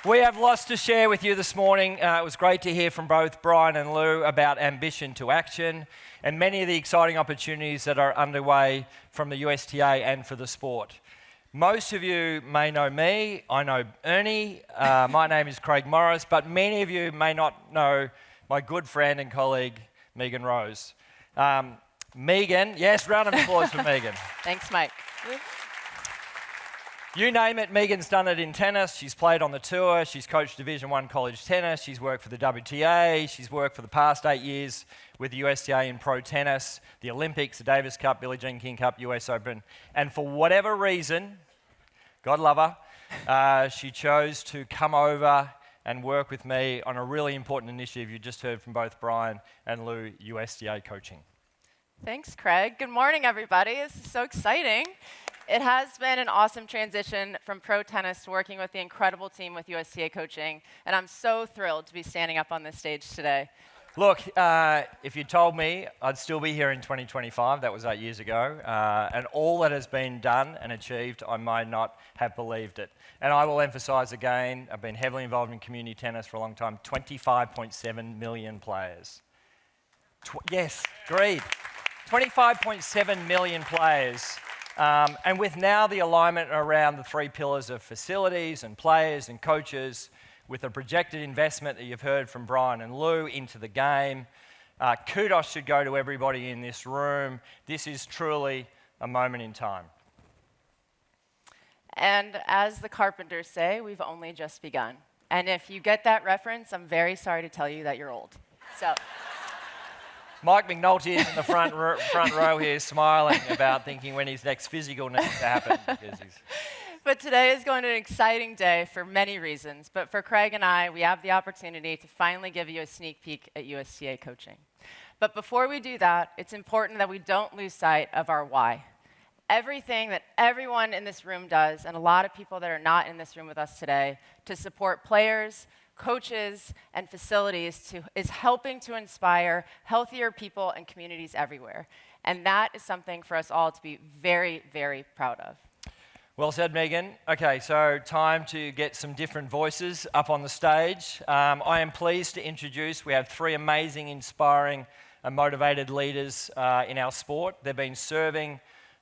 Speaker 2: We have lots to share with you this morning. It was great to hear from both Brian and Lew about ambition to action and many of the exciting opportunities that are underway from the USTA and for the sport. Most of you may know me. I know Ernie. My name is Craig Morris, but many of you may not know my good friend and colleague, Megan Rose. Megan, yes, round of applause for Megan.
Speaker 22: Thanks, Mike.
Speaker 2: You name it, Megan's done it in tennis. She's played on the tour. She's coached Division I college tennis. She's worked for the WTA. She's worked for the past 8 years with the USTA in pro tennis, the Olympics, the Davis Cup, Billie Jean King Cup, US Open. And for whatever reason, God love her, she chose to come over and work with me on a really important initiative you just heard from both Brian and Lew, USTA Coaching.
Speaker 22: Thanks, Craig. Good morning, everybody. This is so exciting. It has been an awesome transition from pro tennis to working with the incredible team with USTA Coaching, and I'm so thrilled to be standing up on this stage today.
Speaker 2: Look, if you told me I'd still be here in 2025, that was 8 years ago, and all that has been done and achieved, I might not have believed it. And I will emphasise again, I've been heavily involved in community tennis for a long time, 25.7 million players. Yes, agreed. 25.7 million players. And with now the alignment around the 3 pillars of facilities and players and coaches, with a projected investment that you've heard from Brian and Lew into the game, kudos should go to everybody in this room. This is truly a moment in time.
Speaker 22: And as the Carpenters say, we've only just begun. And if you get that reference, I'm very sorry to tell you that you're old. So.
Speaker 2: Mike McNulty is in the front row here, smiling about thinking when his next physical needs to happen. Because he's...
Speaker 22: But today is going to be an exciting day for many reasons. But for Craig and I, we have the opportunity to finally give you a sneak peek at USTA Coaching. But before we do that, it's important that we don't lose sight of our why. Everything that everyone in this room does, and a lot of people that are not in this room with us today, to support players, coaches, and facilities is helping to inspire healthier people and communities everywhere. And that is something for us all to be very, very proud of.
Speaker 2: Well said, Megan. Okay, so time to get some different voices up on the stage. I am pleased to introduce, we have three amazing, inspiring, and motivated leaders in our sport. They've been serving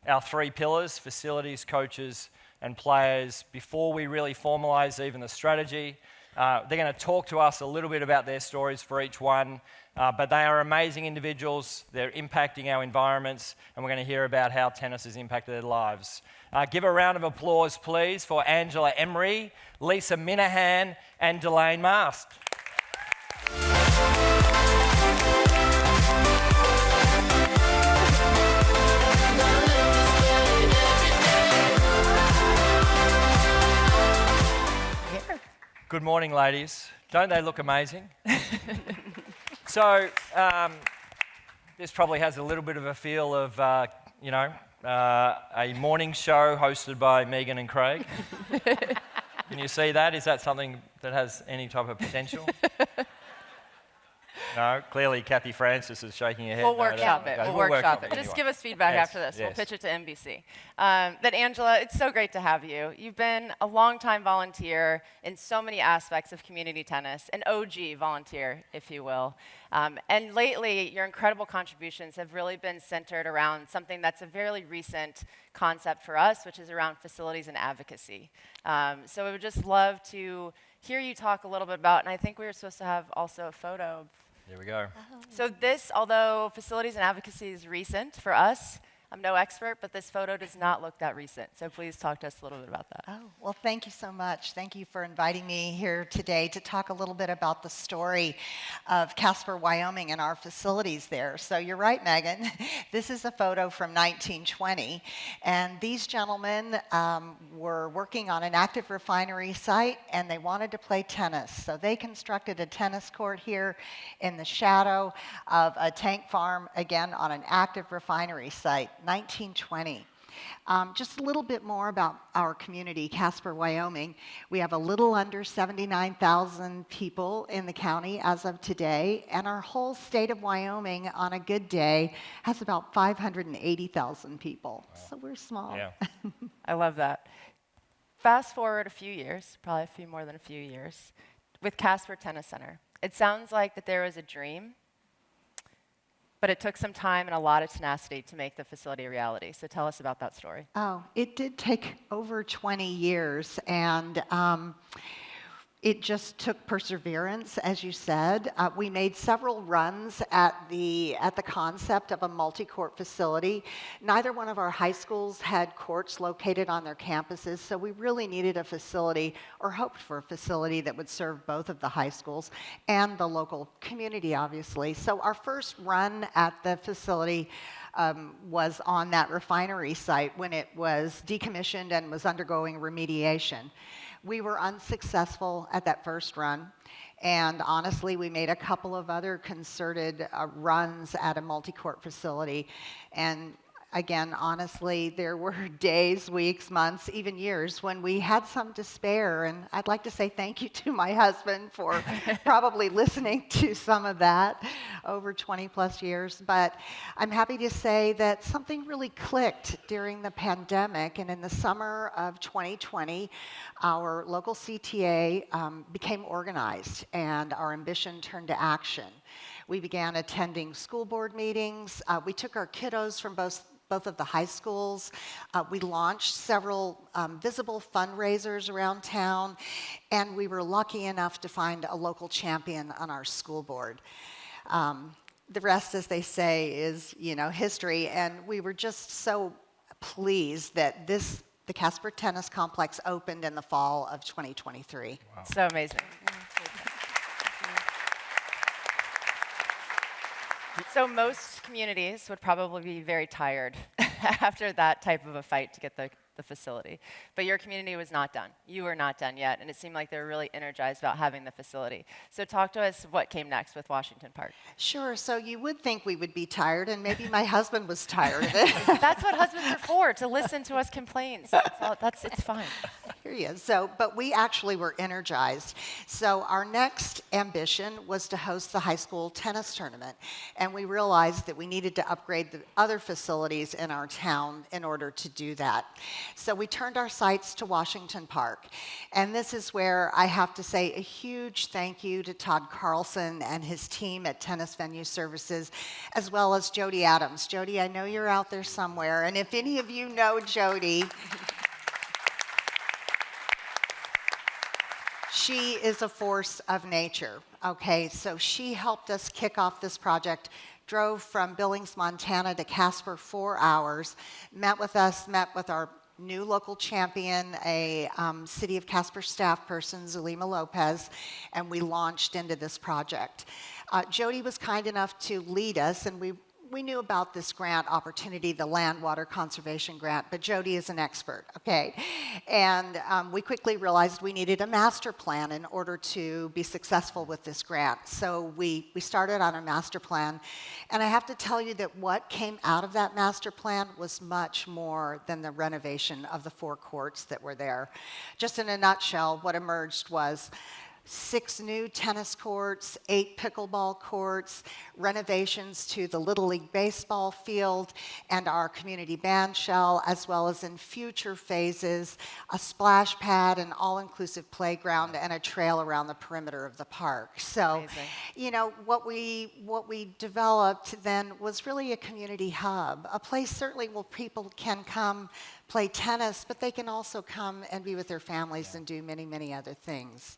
Speaker 2: our three pillars, facilities, coaches, and players, before we really formalise even the strategy. They're going to talk to us a little bit about their stories for each one, but they are amazing individuals. They're impacting our environments, and we're going to hear about how tennis has impacted their lives. Give a round of applause, please, for Angela Emery, Lisa Minahan, and Delane Mast. Good morning, ladies. Don't they look amazing? So, this probably has a little bit of a feel of, a morning show hosted by Megan and Craig. Can you see that? Is that something that has any type of potential? No, clearly Kathy Francis is shaking her head.
Speaker 22: We'll workshop it. We'll workshop it. Just
Speaker 2: anyway.
Speaker 22: give us feedback
Speaker 2: Yes,
Speaker 22: after this.
Speaker 2: yes.
Speaker 22: We'll pitch it to NBC. But Angela, it's so great to have you. You've been a longtime volunteer in so many aspects of community tennis, an OG volunteer, if you will. And lately, your incredible contributions have really been centered around something that's a very recent concept for us, which is around facilities and advocacy. So we would just love to hear you talk a little bit about, and I think we were supposed to have also a photo.
Speaker 2: There we go.
Speaker 22: So this, although facilities and advocacy is recent for us, I'm no expert, but this photo does not look that recent. So please talk to us a little bit about that.
Speaker 3: Oh, well, thank you so much. Thank you for inviting me here today to talk a little bit about the story of Casper, Wyoming, and our facilities there. So you're right, Megan. This is a photo from 1920, and these gentlemen were working on an active refinery site, and they wanted to play tennis. So they constructed a tennis court here in the shadow of a tank farm, again, on an active refinery site. 1920. Just a little bit more about our community, Casper, Wyoming. We have a little under 79,000 people in the county as of today, and our whole state of Wyoming on a good day has about 580,000 people. Wow. So we're small.
Speaker 2: Yeah.
Speaker 22: I love that. Fast forward a few years, probably a few more than a few years, with Casper Tennis Center. It sounds like that there was a dream, but it took some time and a lot of tenacity to make the facility a reality. So tell us about that story.
Speaker 3: Oh, it did take over 20 years, and it just took perseverance, as you said. We made several runs at the concept of a multi-court facility. Neither one of our high schools had courts located on their campuses, so we really needed a facility, or hoped for a facility, that would serve both of the high schools and the local community, obviously. So our first run at the facility was on that refinery site when it was decommissioned and was undergoing remediation. We were unsuccessful at that first run, and honestly, we made a couple of other concerted runs at a multi-court facility, and again, honestly, there were days, weeks, months, even years when we had some despair, and I'd like to say thank you to my husband for probably listening to some of that over 20 plus years, but I'm happy to say that something really clicked during the pandemic, and in the summer of 2020, our local CTA became organized, and our ambition turned to action. We began attending school board meetings. We took our kiddos from both of the high schools. We launched several visible fundraisers around town, and we were lucky enough to find a local champion on our school board. The rest, as they say, is history, and we were just so pleased that the Casper Tennis Complex opened in the fall of 2023.
Speaker 22: Wow. So amazing. So most communities would probably be very tired after that type of a fight to get the facility. But your community was not done. You were not done yet, and it seemed like they were really energized about having the facility. So talk to us what came next with Washington Park.
Speaker 3: Sure, so you would think we would be tired, and maybe my husband was tired of it.
Speaker 22: That's what husbands are for, to listen to us complain. So it's fine.
Speaker 3: Here he is. So, but we actually were energized. So our next ambition was to host the high school tennis tournament, and we realized that we needed to upgrade the other facilities in our town in order to do that. So we turned our sights to Washington Park. And this is where I have to say a huge thank you to Todd Carlson and his team at Tennis Venue Services, as well as Jody Adams. Jody, I know you're out there somewhere. And if any of you know Jody, she is a force of nature. Okay, so she helped us kick off this project, drove from Billings, Montana to Casper 4 hours, met with us, met with our new local champion, a City of Casper staff person, Zulima Lopez, and we launched into this project. Jody was kind enough to lead us, and we knew about this grant opportunity, the Land Water Conservation Grant, but Jody is an expert, okay? And we quickly realized we needed a master plan in order to be successful with this grant. So we started on a master plan, and I have to tell you that what came out of that master plan was much more than the renovation of the 4 courts that were there. Just in a nutshell, what emerged was 6 new tennis courts, 8 pickleball courts, renovations to the Little League baseball field and our community band shell, as well as in future phases, a splash pad, an all-inclusive playground, and a trail around the perimeter of the park. So,
Speaker 22: amazing.
Speaker 3: You know, what we developed then was really a community hub, a place certainly where people can come play tennis, but they can also come and be with their families and do many, many other things.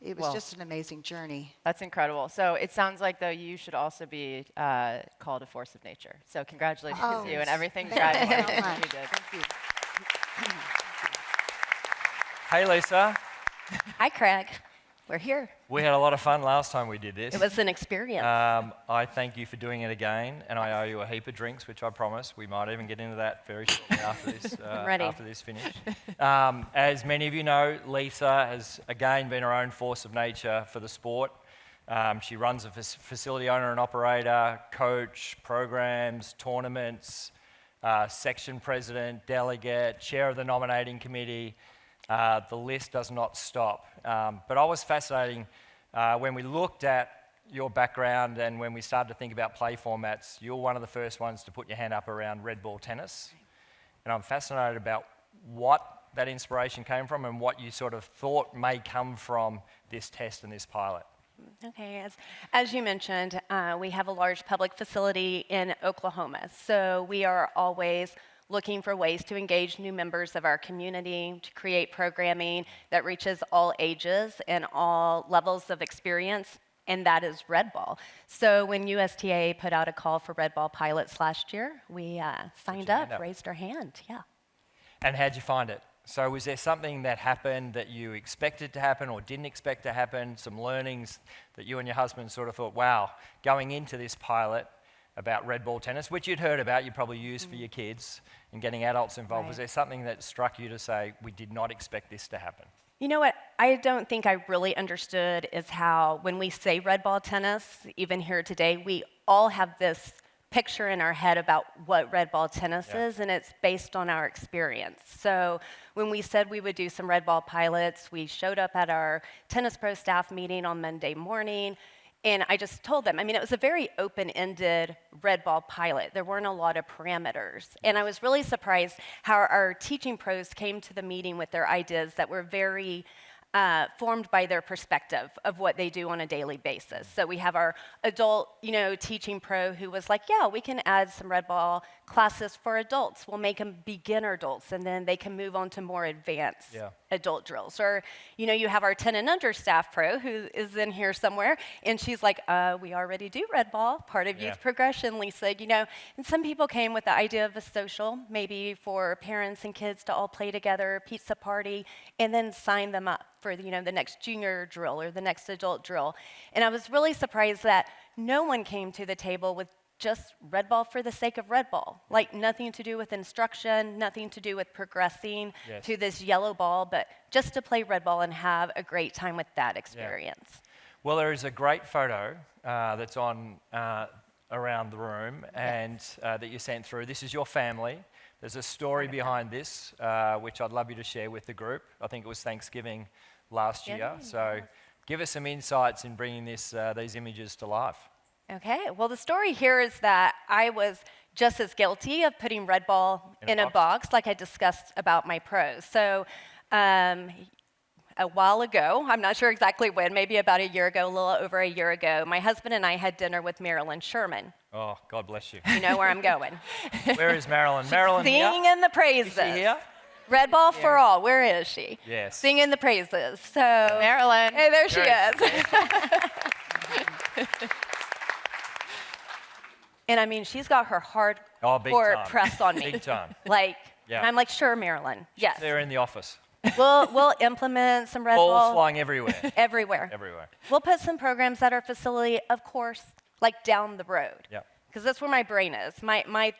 Speaker 3: It was just an amazing journey.
Speaker 22: That's incredible. So it sounds like, though, you should also be called a force of nature. So congratulations to you and everything driving everything that you did.
Speaker 3: Thank you.
Speaker 2: Hey, Lisa.
Speaker 4: Hi, Craig. We're here.
Speaker 2: We had a lot of fun last time we did this.
Speaker 4: It was an experience.
Speaker 2: I thank you for doing it again, and I owe you a heap of drinks, which I promise. We might even get into that very shortly after this, after this finish. As many of you know, Lisa has again been her own force of nature for the sport. She runs a facility owner and operator, coach, programs, tournaments, section president, delegate, chair of the nominating committee. The list does not stop. But I was fascinating when we looked at your background and when we started to think about play formats. You're one of the first ones to put your hand up around red ball tennis. And I'm fascinated about what that inspiration came from and what you sort of thought may come from this test and this pilot.
Speaker 4: Okay, as you mentioned, we have a large public facility in Oklahoma. So we are always looking for ways to engage new members of our community, to create programming that reaches all ages and all levels of experience, and that is red ball. So when USTA put out a call for red ball pilots last year, we signed up, raised our hand, yeah.
Speaker 2: And how'd you find it? So was there something that happened that you expected to happen or didn't expect to happen, some learnings that you and your husband sort of thought, wow, going into this pilot about red ball tennis, which you'd heard about, you probably used for your kids and getting adults involved.
Speaker 4: Right.
Speaker 2: Was there something that struck you to say, we did not expect this to happen?
Speaker 4: You know what I don't think I really understood is how when we say red ball tennis, even here today, we all have this picture in our head about what red ball tennis is, and it's based on our experience. So when we said we would do some red ball pilots, we showed up at our Tennis Pro staff meeting on Monday morning, and I just told them, I mean, it was a very open-ended red ball pilot. There weren't a lot of parameters. And I was really surprised how our teaching pros came to the meeting with their ideas that were very formed by their perspective of what they do on a daily basis. So we have our adult, teaching pro who was like, yeah, we can add some red ball classes for adults. We'll make them beginner adults, and then they can move on to more advanced adult drills. Or, you have our 10 and under staff pro who is in here somewhere, and she's like, we already do red ball, part of youth progression, Lisa, And some people came with the idea of a social, maybe for parents and kids to all play together, pizza party, and then sign them up for the next junior drill or the next adult drill. And I was really surprised that no one came to the table with just red ball for the sake of red ball. Like nothing to do with instruction, nothing to do with progressing to this yellow ball, but just to play red ball and have a great time with that experience.
Speaker 2: Yeah. Well, there is a great photo that's on around the room and that you sent through. This is your family. There's a story behind this, which I'd love you to share with the group. I think it was Thanksgiving last year. So give us some insights in bringing these images to life.
Speaker 4: Okay, well, the story here is that I was just as guilty of putting red ball in a box like I discussed about my pros. So a while ago, I'm not sure exactly when, maybe about a year ago, a little over a year ago, my husband and I had dinner with Marilyn Sherman.
Speaker 2: Oh, God bless you.
Speaker 4: You know where I'm going.
Speaker 2: Where is Marilyn? Marilyn here?
Speaker 4: Singing the praises.
Speaker 2: Is she here?
Speaker 4: Red ball for all. Where is she?
Speaker 2: Yes.
Speaker 4: Singing the praises. So
Speaker 22: Marilyn.
Speaker 4: Hey, there she is. And I mean, she's got her hardcore press on me.
Speaker 2: Big time.
Speaker 4: Like, and I'm like, sure, Marilyn. Yes.
Speaker 2: They're in the office.
Speaker 4: We'll implement some red ball.
Speaker 2: Balls flying everywhere.
Speaker 4: Everywhere.
Speaker 2: Everywhere.
Speaker 4: We'll put some programs at our facility, of course, like down the road.
Speaker 2: Yeah.
Speaker 4: Because that's where my brain is. My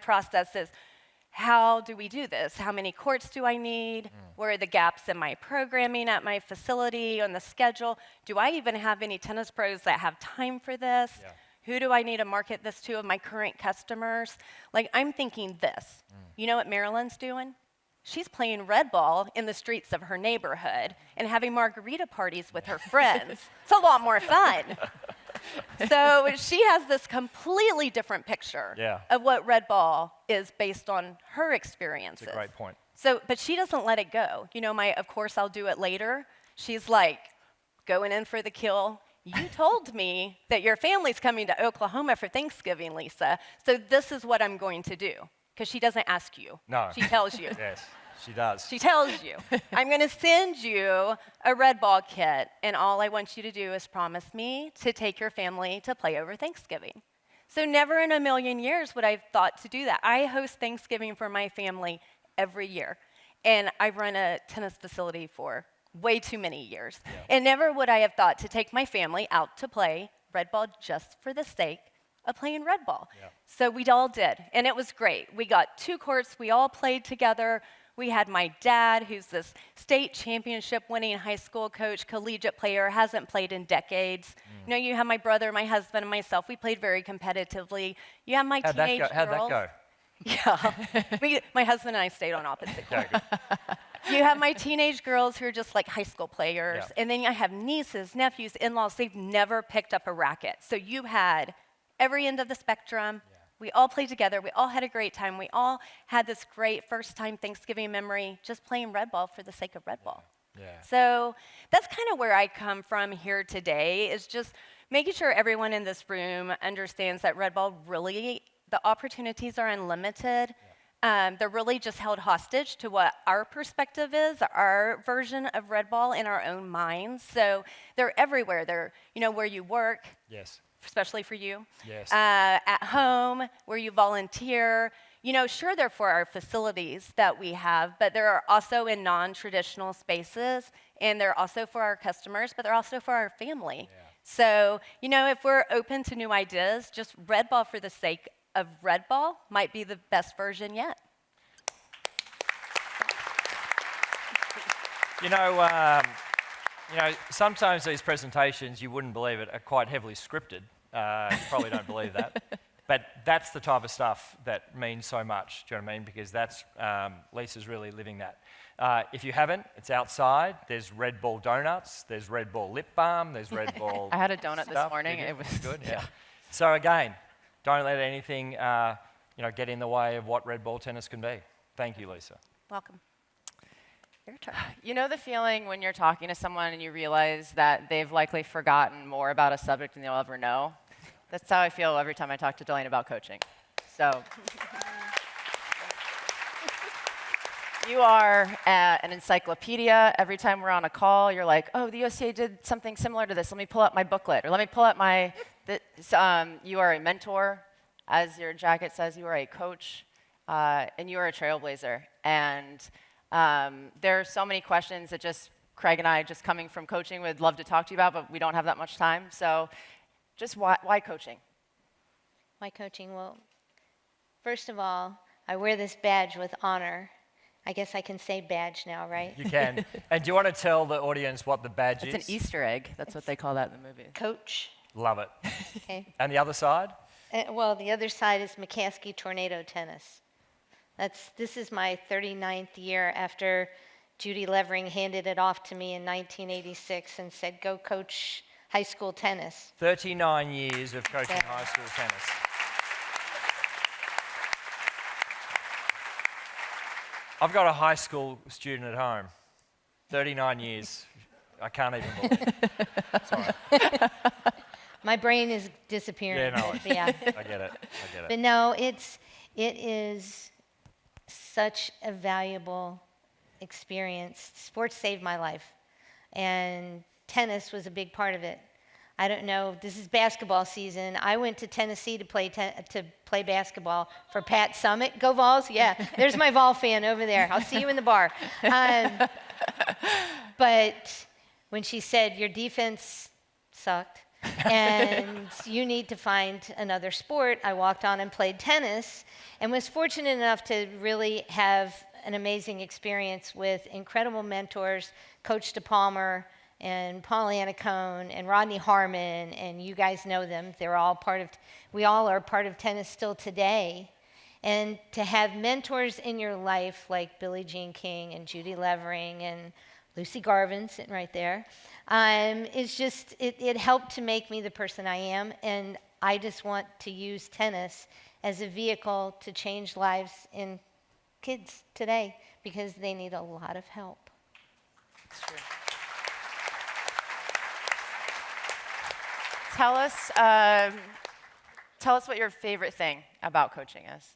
Speaker 4: process is, how do we do this? How many courts do I need? Where are the gaps in my programming at my facility, on the schedule? Do I even have any tennis pros that have time for this? Yeah. Who do I need to market this to of my current customers? Like, I'm thinking this. You know what Marilyn's doing? She's playing red ball in the streets of her neighborhood and having margarita parties with her friends. It's a lot more fun. So she has this completely different picture of what red ball is based on her experiences.
Speaker 2: That's a great point.
Speaker 4: So, but she doesn't let it go. You know, of course I'll do it later. She's like, going in for the kill. You told me that your family's coming to Oklahoma for Thanksgiving, Lisa, so this is what I'm going to do. Because she doesn't ask you.
Speaker 2: No.
Speaker 4: She tells you.
Speaker 2: Yes, she does.
Speaker 4: She tells you, I'm going to send you a red ball kit, and all I want you to do is promise me to take your family to play over Thanksgiving. So never in a million years would I have thought to do that. I host Thanksgiving for my family every year, and I've run a tennis facility for way too many years. Yeah. And never would I have thought to take my family out to play red ball just for the sake of playing red ball. Yeah. So we all did, and it was great. We got 2 courts, we all played together. We had my dad, who's this state championship winning high school coach, collegiate player, hasn't played in decades. You know, you have my brother, my husband, and myself. We played very competitively. You have my teenage girls.
Speaker 2: How'd that go?
Speaker 4: Yeah, my husband and I stayed on opposite courts. You have my teenage girls who are just like high school players, and then I have nieces, nephews, in-laws. They've never picked up a racket. So you had every end of the spectrum. Yeah. We all played together. We all had a great time. We all had this great first-time Thanksgiving memory just playing red ball for the sake of red ball. Yeah. So that's kind of where I come from here today, is just making sure everyone in this room understands that red ball really, the opportunities are unlimited. Yeah. They're really just held hostage to what our perspective is, our version of red ball in our own minds. So they're everywhere. They're, where you work.
Speaker 2: Yes.
Speaker 4: Especially for you.
Speaker 2: Yes.
Speaker 4: At home, where you volunteer. Sure, they're for our facilities that we have, but they're also in non-traditional spaces, and they're also for our customers, but they're also for our family. Yeah. So, if we're open to new ideas, just red ball for the sake of red ball might be the best version yet.
Speaker 2: Sometimes these presentations, you wouldn't believe it, are quite heavily scripted. You probably don't believe that. But that's the type of stuff that means so much, do you know what I mean? Because that's, Lisa's really living that. If you haven't, it's outside. There's Red Ball donuts, there's Red Ball lip balm, there's Red Ball
Speaker 22: I had a donut
Speaker 2: stuff.
Speaker 22: this morning. It was
Speaker 2: good, yeah. So again, don't let anything get in the way of what Red Ball tennis can be. Thank you, Lisa.
Speaker 4: Welcome. Your turn.
Speaker 22: You know the feeling when you're talking to someone and you realize that they've likely forgotten more about a subject than they'll ever know? That's how I feel every time I talk to Delane about coaching. So you are an encyclopedia. Every time we're on a call, you're like, oh, the USTA did something similar to this. Let me pull up my booklet, or let me pull up my... you are a mentor. As your jacket says, you are a coach, and you are a trailblazer. And there are so many questions that just Craig and I, just coming from coaching, would love to talk to you about, but we don't have that much time. So just why coaching?
Speaker 5: Why coaching? Well, first of all, I wear this badge with honor. I guess I can say badge now, right?
Speaker 2: You can. And do you want to tell the audience what the badge is?
Speaker 22: It's an Easter egg. That's what they call that in the movie.
Speaker 5: Coach.
Speaker 2: Love it.
Speaker 5: Okay.
Speaker 2: And the other side?
Speaker 5: Well, the other side is McCaskey Tornado Tennis. This is my 39th year after Judy Levering handed it off to me in 1986 and said, go coach high school tennis.
Speaker 2: 39 years of coaching high school tennis. I've got a high school student at home. 39 years. I can't even believe it. Sorry.
Speaker 5: My brain is disappearing.
Speaker 2: Yeah, no,
Speaker 5: yeah.
Speaker 2: I get it.
Speaker 5: But no, it is such a valuable experience. Sports saved my life, and tennis was a big part of it. I don't know. This is basketball season. I went to Tennessee to play basketball for Pat Summitt. Go Vols! Yeah, there's my Vol fan over there. I'll see you in the bar. But when she said your defense sucked and you need to find another sport, I walked on and played tennis, and was fortunate enough to really have an amazing experience with incredible mentors, Coach DePalmer and Pollyanna Cohn and Rodney Harmon, and you guys know them. We all are part of tennis still today. And to have mentors in your life like Billie Jean King and Judy Levering and Lucy Garvin sitting right there, it's just, it helped to make me the person I am, and I just want to use tennis as a vehicle to change lives in kids today because they need a lot of help.
Speaker 22: That's true. Tell us what your favorite thing about coaching is.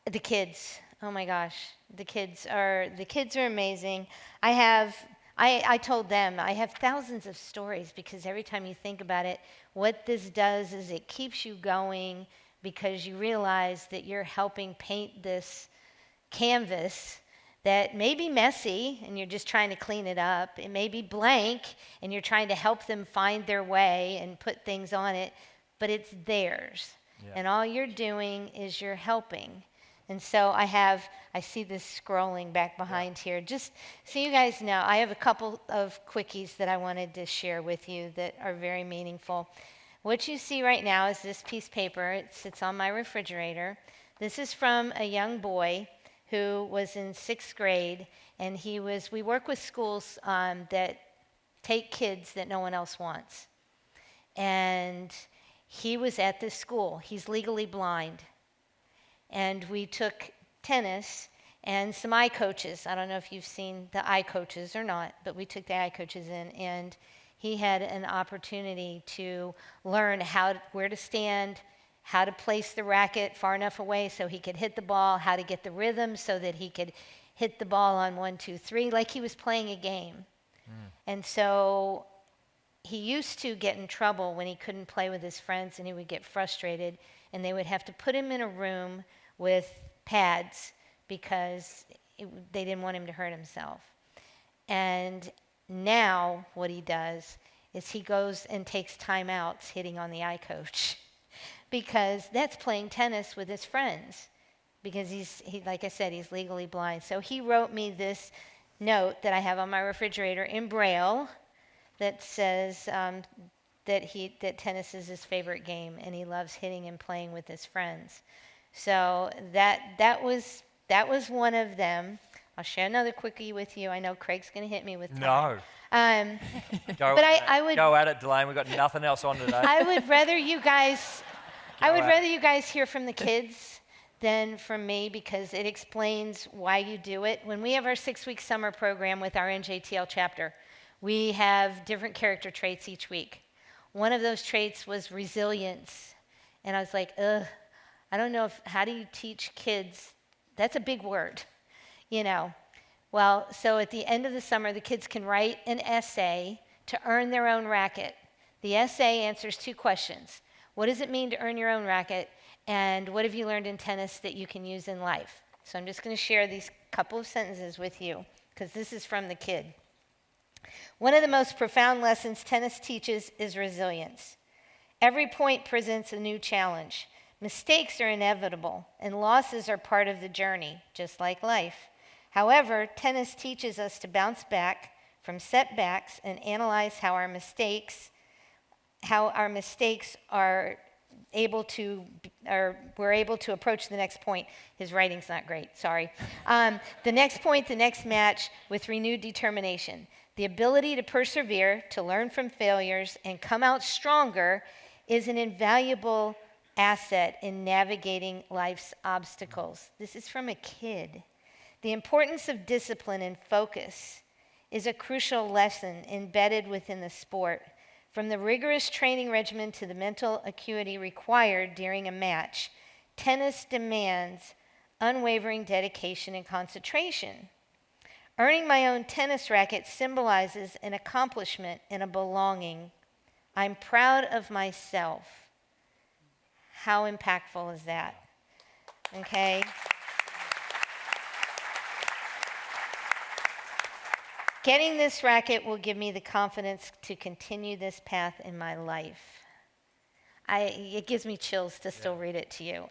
Speaker 5: The kids. Oh my gosh, the kids are amazing. I told them I have thousands of stories because every time you think about it, what this does is it keeps you going because you realize that you're helping paint this canvas that may be messy and you're just trying to clean it up. It may be blank and you're trying to help them find their way and put things on it, but it's theirs. Yeah. And all you're doing is you're helping. And so I see this scrolling back behind here. Just so you guys know, I have a couple of quickies that I wanted to share with you that are very meaningful. What you see right now is this piece of paper. It sits on my refrigerator. This is from a young boy who was in 6th grade, and we work with schools that take kids that no one else wants. And he was at this school. He's legally blind. And we took tennis and some eye coaches. I don't know if you've seen the eye coaches or not, but we took the eye coaches in, and he had an opportunity to learn where to stand, how to place the racket far enough away so he could hit the ball, how to get the rhythm so that he could hit the ball on 1, 2, 3, like he was playing a game. And so he used to get in trouble when he couldn't play with his friends, and he would get frustrated, and they would have to put him in a room with pads because they didn't want him to hurt himself. And now what he does is he goes and takes timeouts hitting on the eye coach because that's playing tennis with his friends because like I said, he's legally blind. So he wrote me this note that I have on my refrigerator in Braille that says that tennis is his favorite game and he loves hitting and playing with his friends. So that was one of them. I'll share another quickie with you. I know Craig's going to hit me with time.
Speaker 2: No.
Speaker 5: I would
Speaker 2: go at it, Delane. We've got nothing else on today.
Speaker 5: I would rather you guys hear from the kids than from me because it explains why you do it. When we have our 6-week summer program with our NJTL chapter, we have different character traits each week. One of those traits was resilience. And I was like, I don't know how do you teach kids? That's a big word, you know. Well, so at the end of the summer, the kids can write an essay to earn their own racket. The essay answers 2 questions. What does it mean to earn your own racket? And what have you learned in tennis that you can use in life? So I'm just going to share these couple of sentences with you because this is from the kid. One of the most profound lessons tennis teaches is resilience. Every point presents a new challenge. Mistakes are inevitable, and losses are part of the journey, just like life. However, tennis teaches us to bounce back from setbacks and analyze how our mistakes are we're able to approach the next point. His writing's not great, sorry. The next point, the next match, with renewed determination. The ability to persevere, to learn from failures, and come out stronger is an invaluable asset in navigating life's obstacles. This is from a kid. The importance of discipline and focus is a crucial lesson embedded within the sport. From the rigorous training regimen to the mental acuity required during a match, tennis demands unwavering dedication and concentration. Earning my own tennis racket symbolizes an accomplishment and a belonging. I'm proud of myself. How impactful is that? Okay. Getting this racket will give me the confidence to continue this path in my life. It gives me chills to still read it to you.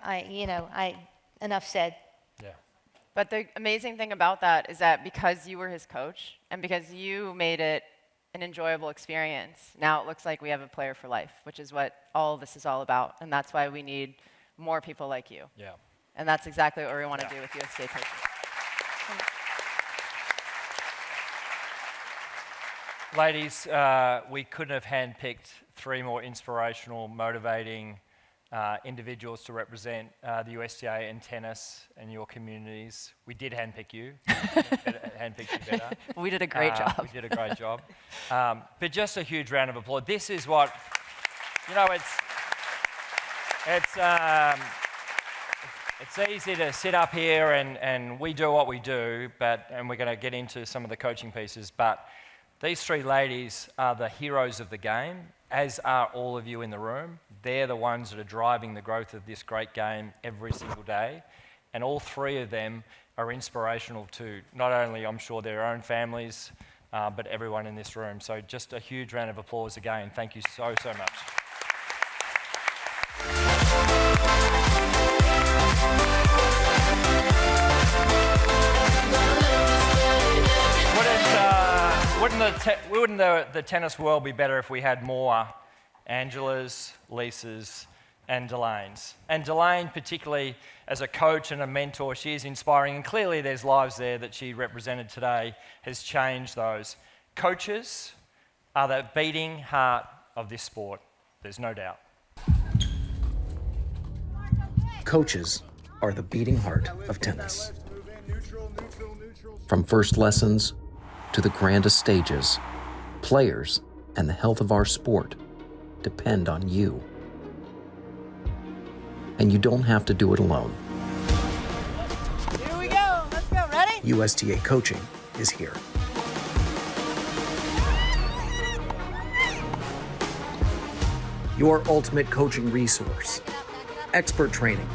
Speaker 5: Enough said.
Speaker 2: Yeah.
Speaker 22: But the amazing thing about that is that because you were his coach and because you made it an enjoyable experience, now it looks like we have a player for life, which is what all of this is all about. And that's why we need more people like you.
Speaker 2: Yeah.
Speaker 22: And that's exactly what we want to do with USTA Coaching.
Speaker 2: Ladies, we couldn't have handpicked 3 more inspirational, motivating individuals to represent the USTA and tennis and your communities. We did handpick you. Handpicked you better.
Speaker 22: We did a great job.
Speaker 2: We did a great job. But just a huge round of applause. This is what, it's easy to sit up here and we do what we do, and we're going to get into some of the coaching pieces, but these 3 ladies are the heroes of the game, as are all of you in the room. They're the ones that are driving the growth of this great game every single day. And all 3 of them are inspirational to not only, I'm sure, their own families, but everyone in this room. So just a huge round of applause again. Thank you so, so much. Wouldn't the tennis world be better if we had more Angelas, Lisas, and Delaines? And Delaine, particularly as a coach and a mentor, she is inspiring, and clearly there's lives there that she represented today, has changed those. Coaches are the beating heart of this sport, there's no doubt.
Speaker 6: Coaches are the beating heart of tennis. From first lessons to the grandest stages, players and the health of our sport depend on you. And you don't have to do it alone.
Speaker 18: Here we go. Let's go. Ready?
Speaker 6: USTA Coaching is here. Your ultimate coaching resource. Expert training,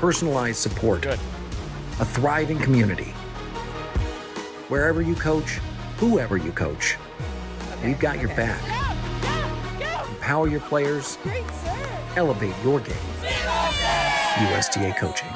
Speaker 6: personalized support, a thriving community. Wherever you coach, whoever you coach, we've got your back. Empower your players, elevate your game. USTA Coaching.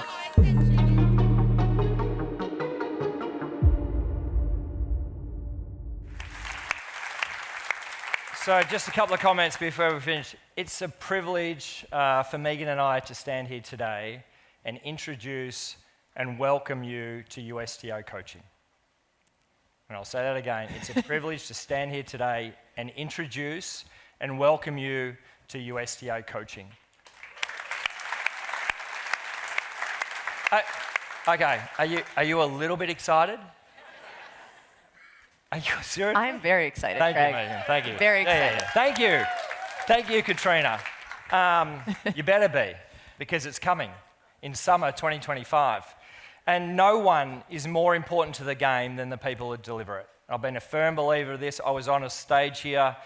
Speaker 2: So just a couple of comments before we finish. It's a privilege for Megan and I to stand here today and introduce and welcome you to USTA Coaching. And I'll say that again. It's a privilege to stand here today and introduce and welcome you to USTA Coaching. Okay, are you a little bit excited? Are you serious?
Speaker 22: I'm very excited,
Speaker 2: Thank
Speaker 22: Craig.
Speaker 2: you, Megan. Thank you.
Speaker 22: Very excited.
Speaker 2: Yeah. Thank you. Thank you, Katrina. You better be, because it's coming in summer 2025. And no one is more important to the game than the people that deliver it. I've been a firm believer of this. I was on a stage here,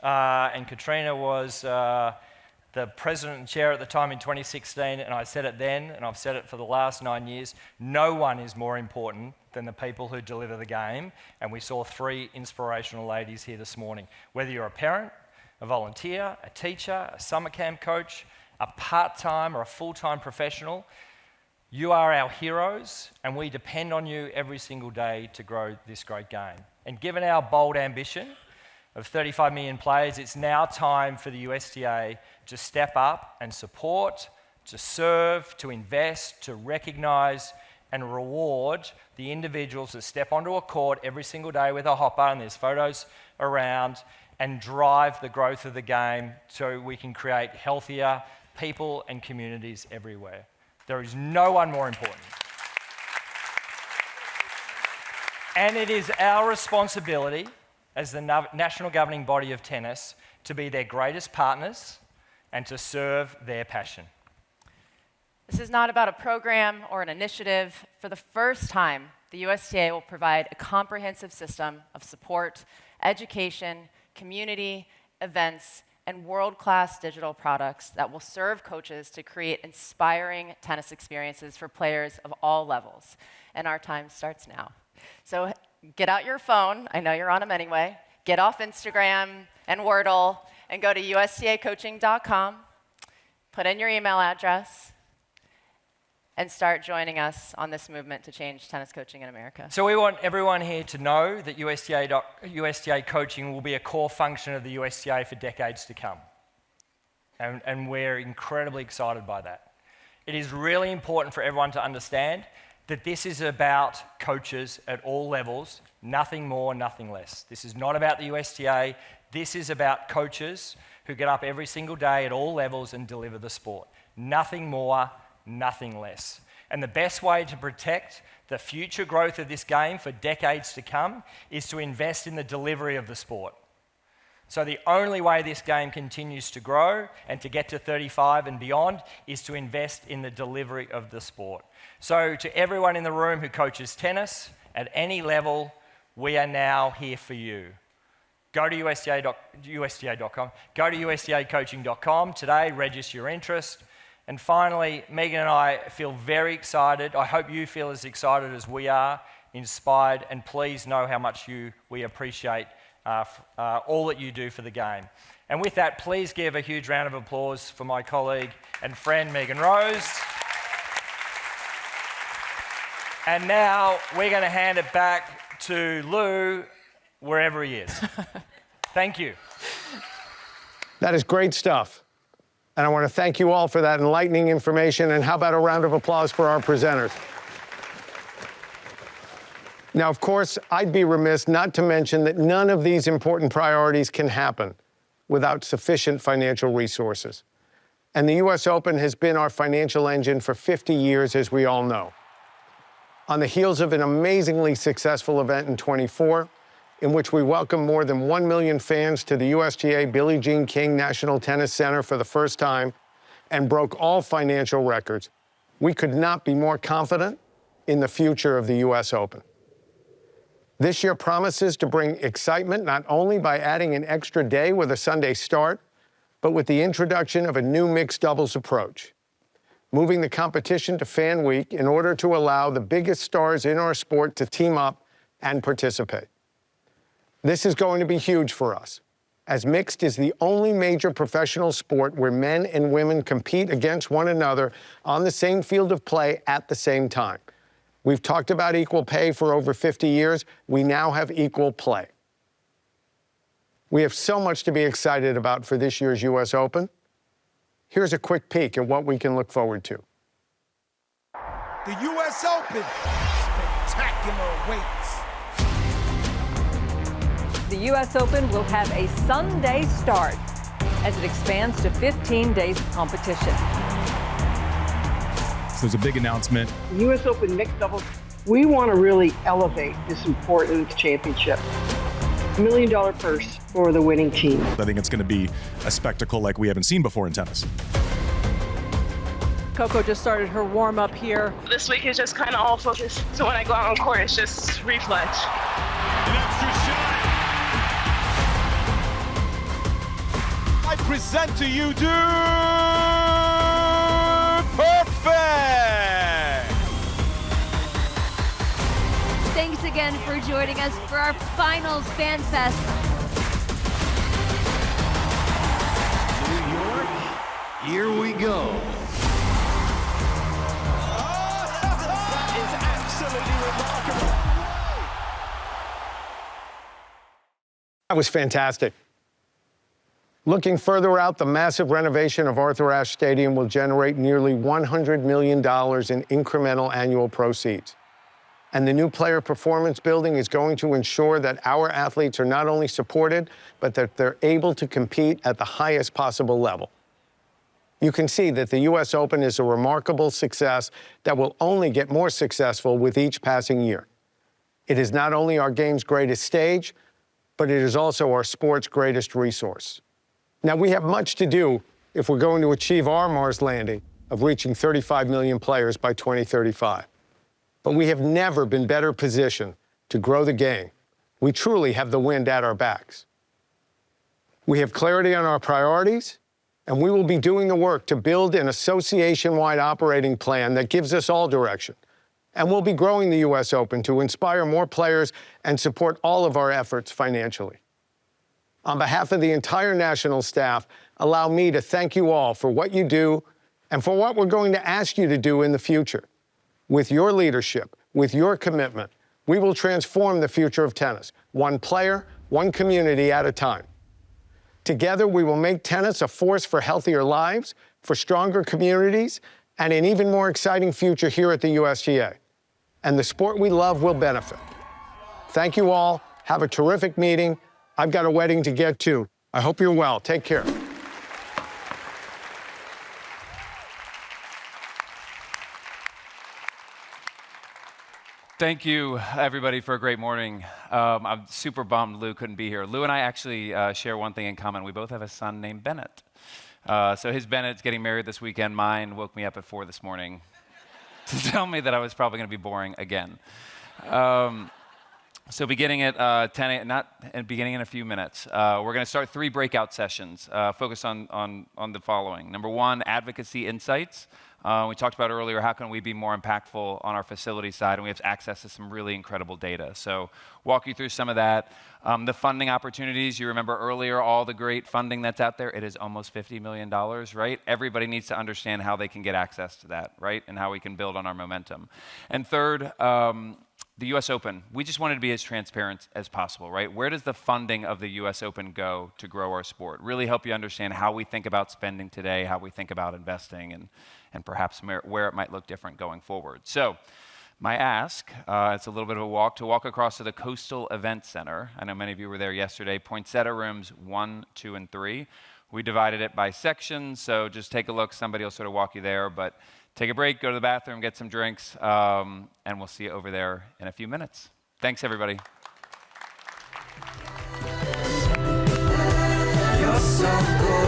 Speaker 2: and Katrina was the the president and chair at the time in 2016, and I said it then, and I've said it for the last 9 years, no one is more important than the people who deliver the game. And we saw 3 inspirational ladies here this morning. Whether you're a parent, a volunteer, a teacher, a summer camp coach, a part-time or a full-time professional, you are our heroes, and we depend on you every single day to grow this great game. And given our bold ambition of 35 million players, it's now time for the USTA to step up and support, to serve, to invest, to recognise and reward the individuals that step onto a court every single day with a hopper, and there's photos around, and drive the growth of the game so we can create healthier people and communities everywhere. There is no one more important. And it is our responsibility as the national governing body of tennis to be their greatest partners and to serve their passion.
Speaker 22: This is not about a program or an initiative. For the first time, the USTA will provide a comprehensive system of support, education, community, events, and world-class digital products that will serve coaches to create inspiring tennis experiences for players of all levels. And our time starts now. So get out your phone. I know you're on them anyway. Get off Instagram and Wordle and go to USTAcoaching.com. Put in your email address and start joining us on this movement to change tennis coaching in America.
Speaker 2: So we want everyone here to know that USTA Coaching will be a core function of the USTA for decades to come. And we're incredibly excited by that. It is really important for everyone to understand that this is about coaches at all levels, nothing more, nothing less. This is not about the USTA. This is about coaches who get up every single day at all levels and deliver the sport. Nothing more, nothing less. And the best way to protect the future growth of this game for decades to come is to invest in the delivery of the sport. So the only way this game continues to grow and to get to 35 and beyond is to invest in the delivery of the sport. So to everyone in the room who coaches tennis at any level, we are now here for you. Go to USTA.com, go to USTAcoaching.com today, register your interest. And finally, Megan and I feel very excited. I hope you feel as excited as we are, inspired, and please know how much we appreciate all that you do for the game. And with that, please give a huge round of applause for my colleague and friend, Megan Rose. And now we're going to hand it back to Lew, wherever he is. Thank you.
Speaker 16: That is great stuff. And I want to thank you all for that enlightening information. And how about a round of applause for our presenters? Now, of course, I'd be remiss not to mention that none of these important priorities can happen without sufficient financial resources. And the US Open has been our financial engine for 50 years, as we all know. On the heels of an amazingly successful event in '24, in which we welcomed more than 1 million fans to the USGA Billie Jean King National Tennis Center for the first time and broke all financial records, we could not be more confident in the future of the US Open. This year promises to bring excitement not only by adding an extra day with a Sunday start, but with the introduction of a new mixed doubles approach, moving the competition to Fan Week in order to allow the biggest stars in our sport to team up and participate. This is going to be huge for us, as mixed is the only major professional sport where men and women compete against one another on the same field of play at the same time. We've talked about equal pay for over 50 years. We now have equal play. We have so much to be excited about for this year's US Open. Here's a quick peek at what we can look forward to.
Speaker 1: The US Open, spectacular awaits.
Speaker 7: The U.S. Open will have a Sunday start as it expands to 15 days of competition.
Speaker 9: So there's a big announcement.
Speaker 23: U.S. Open mixed doubles, we want to really elevate this important championship. $1 million purse for the winning team.
Speaker 9: I think it's going to be a spectacle like we haven't seen before in tennis.
Speaker 18: Coco just started her warm-up here.
Speaker 24: This week is just kind of all focused, so when I go out on court, it's just reflex.
Speaker 1: An extra shot. I
Speaker 10: present to you Dude Perfect!
Speaker 11: Thanks again for joining us for our Finals Fan Fest.
Speaker 19: New York, here we go.
Speaker 10: That is absolutely remarkable.
Speaker 16: That was fantastic. Looking further out, the massive renovation of Arthur Ashe Stadium will generate nearly $100 million in incremental annual proceeds. And the new player performance building is going to ensure that our athletes are not only supported, but that they're able to compete at the highest possible level. You can see that the US Open is a remarkable success that will only get more successful with each passing year. It is not only our game's greatest stage, but it is also our sport's greatest resource. Now, we have much to do if we're going to achieve our Mars landing of reaching 35 million players by 2035. But we have never been better positioned to grow the game. We truly have the wind at our backs. We have clarity on our priorities, and we will be doing the work to build an association-wide operating plan that gives us all direction. And we'll be growing the US Open to inspire more players and support all of our efforts financially. On behalf of the entire national staff, allow me to thank you all for what you do and for what we're going to ask you to do in the future. With your leadership, with your commitment, we will transform the future of tennis, one player, one community at a time. Together, we will make tennis a force for healthier lives, for stronger communities, and an even more exciting future here at the USTA. And the sport we love will benefit. Thank you all. Have a terrific meeting. I've got a wedding to get to. I hope you're well. Take care.
Speaker 8: Thank you, everybody, for a great morning. I'm super bummed Lew couldn't be here. Lew and I actually share one thing in common. We both have a son named Bennett. So his Bennett's getting married this weekend. Mine woke me up at 4 this morning to tell me that I was probably going to be boring again. So beginning at 10 a.m., beginning in a few minutes, we're going to start 3 breakout sessions focused on the following. Number 1, advocacy insights. We talked about earlier, how can we be more impactful on our facility side, and we have access to some really incredible data. So walk you through some of that. The funding opportunities, you remember earlier all the great funding that's out there. It is almost $50 million, right? Everybody needs to understand how they can get access to that, right? And how we can build on our momentum. And third, the US Open. We just wanted to be as transparent as possible, right? Where does the funding of the US Open go to grow our sport? Really help you understand how we think about spending today, how we think about investing, and perhaps where it might look different going forward. So my ask, it's a little bit of a walk, to walk across to the Coastal Event Center. I know many of you were there yesterday. Poinsettia rooms 1, 2, and 3. We divided it by sections, so just take a look. Somebody will sort of walk you there, but take a break, go to the bathroom, get some drinks, and we'll see you over there in a few minutes. Thanks, everybody.
Speaker 1: You're so good.